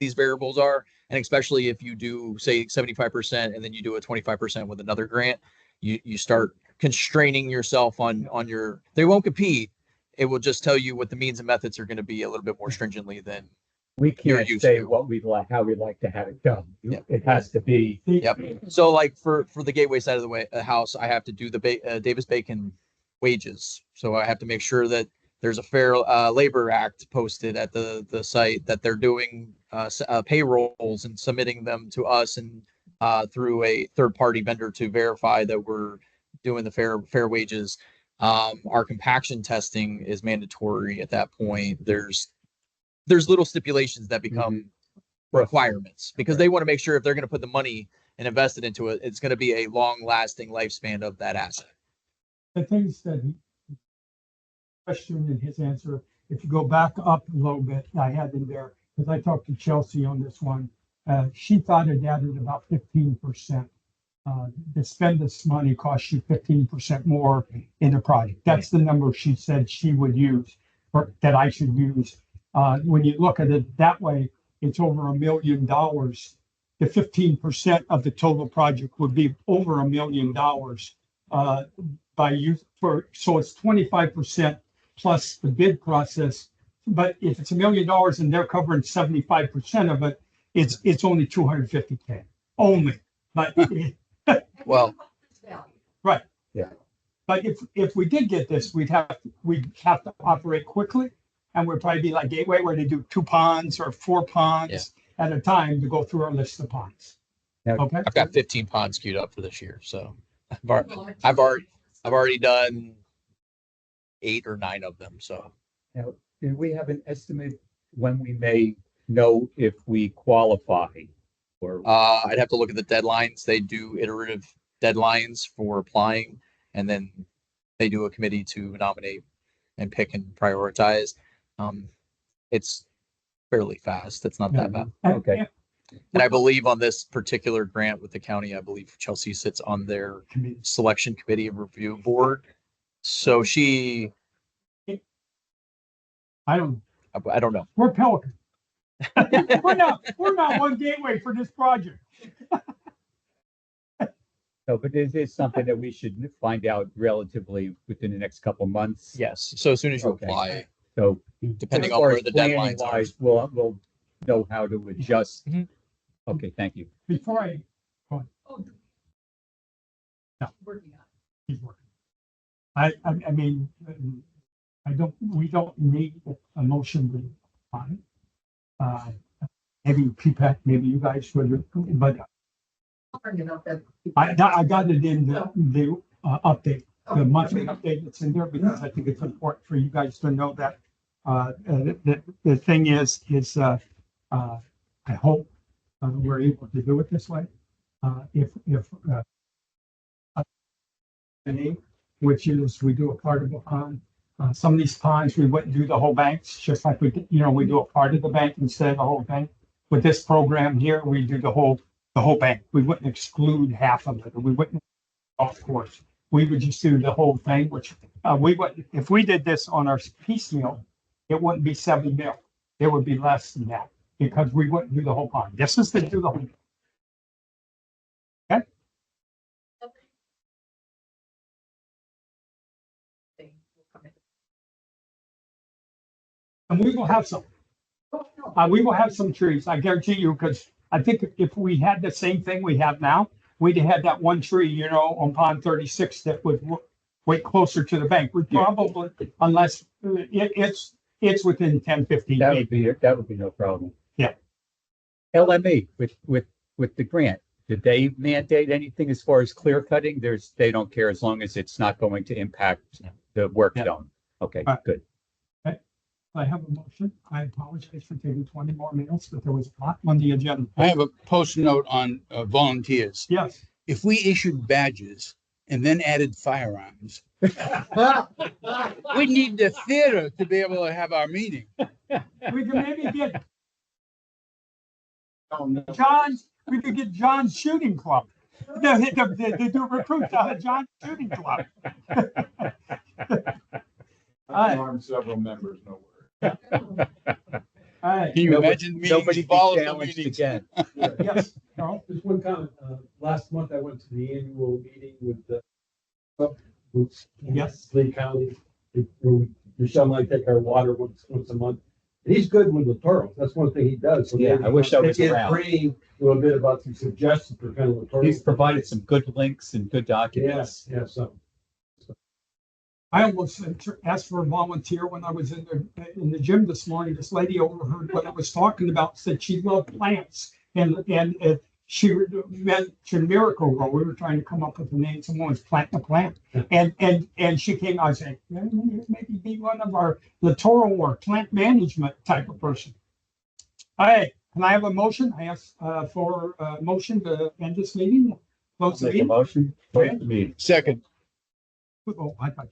S4: variables are. And especially if you do say 75% and then you do a 25% with another grant, you start constraining yourself on your, they won't compete. It will just tell you what the means and methods are going to be a little bit more stringently than
S3: We
S4: You're
S3: can't
S4: used
S3: say
S4: to.
S3: what we'd like, how we'd like to have it done.
S4: Yep.
S3: It has to be.
S4: Yep. So like for the gateway side of the house, I have to do the Davis Bacon wages. So I have to make sure that there's a fair labor act posted at the site, that they're doing payrolls and submitting them to us and through a third party vendor to verify that we're doing the fair wages. Our compaction testing is mandatory at that point. There's little stipulations that become requirements because they want to make sure if they're going to put the money and invest it into it, it's going to be a long lasting lifespan of that asset.
S1: The things that he questioned in his answer, if you go back up a little bit, I had in there, because I talked to Chelsea on this one, she thought it added about 15%. To spend this money costs you 15% more in a project. That's the number she said she would use, or that I should use. When you look at it that way, it's over $1 million. The 15% of the total project would be over $1 million by use for, so it's 25% plus the bid process. But if it's $1 million and they're covering 75% of it, it's only 250K only. But
S4: Well,
S1: right.
S3: Yeah.
S1: But if we did get this, we'd have to operate quickly, and we'd probably be like Gateway where they do 2 ponds or 4 ponds at a time to go through our list of ponds.
S3: Now-
S1: Okay.
S4: I've got 15 ponds queued up for this year, so I've already done 8 or 9 of them. So
S3: Now, do we have an estimate when we may know if we qualify? Or
S4: I'd have to look at the deadlines. They do iterative deadlines for applying, and then they do a committee to nominate and pick and prioritize. It's fairly fast. It's not that bad.
S3: Okay.
S4: And I believe on this particular grant with the county, I believe Chelsea sits on their selection committee and review board. So
S1: I don't
S4: know.
S1: We're Pelican. we're not one Gateway for this project.
S3: No, but it is something that we should find out relatively within the next couple months.
S4: Yes. So as soon as you
S3: Okay.
S4: apply,
S3: So
S4: depending
S3: as
S4: on
S3: far
S4: where
S3: as
S4: the
S3: planning
S4: deadlines are.
S3: wise, we'll know how to adjust.
S4: Mhm.
S3: Okay, thank you.
S1: Before I go on. No,
S5: Working on
S1: he's working. I mean, we don't need a motion on it. Maybe PPAC, maybe you guys would, but I got it in the update, the monthly update that's in there, because I think it's important for you guys to know that. The thing is, I hope we're able to do it this way. If which is we do a part of the pond. Some of these ponds, we wouldn't do the whole banks, just like we do a part of the bank instead of the whole bank. With this program here, we do the whole bank. We wouldn't exclude half of it. We wouldn't, of course, we would just do the whole thing, which we would, if we did this on our piecemeal, it wouldn't be 7 mil. It would be less than that because we wouldn't do the whole pond. This is to do the whole. Okay. And we will have some. We will have some trees, I guarantee you, because I think if we had the same thing we have now, we'd have had that one tree, on pond 36 that would way closer to the bank. We probably, unless it's within 10, 15 feet.
S3: That would be no problem.
S1: Yeah.
S3: LME with the grant, did they mandate anything as far as clear cutting? They don't care as long as it's not going to impact the work done. Okay, good.
S1: I have a motion. I apologize for taking 20 more minutes, but there was a lot on the agenda.
S12: I have a post note on volunteers.
S1: Yes.
S12: if we issued badges and then added firearms, we need the theater to be able to have our meeting.
S1: We could maybe get John's, we could get John's Shooting Club. They do recruits out of John's Shooting Club.
S8: I've armed several members, no worries.
S1: All right,
S12: Can you imagine meetings
S3: Nobody be
S12: follow the
S3: challenged
S12: meetings?
S3: again.
S1: yes, Carl?
S6: Just one comment. Last month I went to the annual meeting with the
S1: Yes.
S6: Lee County. Michelle and I take our water once a month. And he's good with littorals. That's one thing he does. So
S3: Yeah,
S6: maybe
S3: I wish I was
S6: get
S3: around.
S6: Bring a little bit about some suggestions for kind of littorals.
S3: He's provided some good links and good documents.
S6: Yes, so.
S1: I almost asked for a volunteer when I was in the gym this morning. This lady overheard what I was talking about, said she loved plants. And she mentioned Miracle-Gro. We were trying to come up with the name. Someone was planting a plant. And she came, I said, maybe be one of our littoral or plant management type of person. All right, can I have a motion? I ask for a motion to end this meeting. Close the
S3: Make a
S1: meeting.
S3: motion. Close the meeting.
S12: Second,
S1: Oh, I thought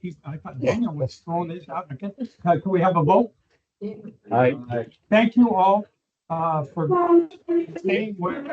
S1: Daniel was throwing this out again. Can we have a vote?
S3: All right.
S1: Thank you all for staying with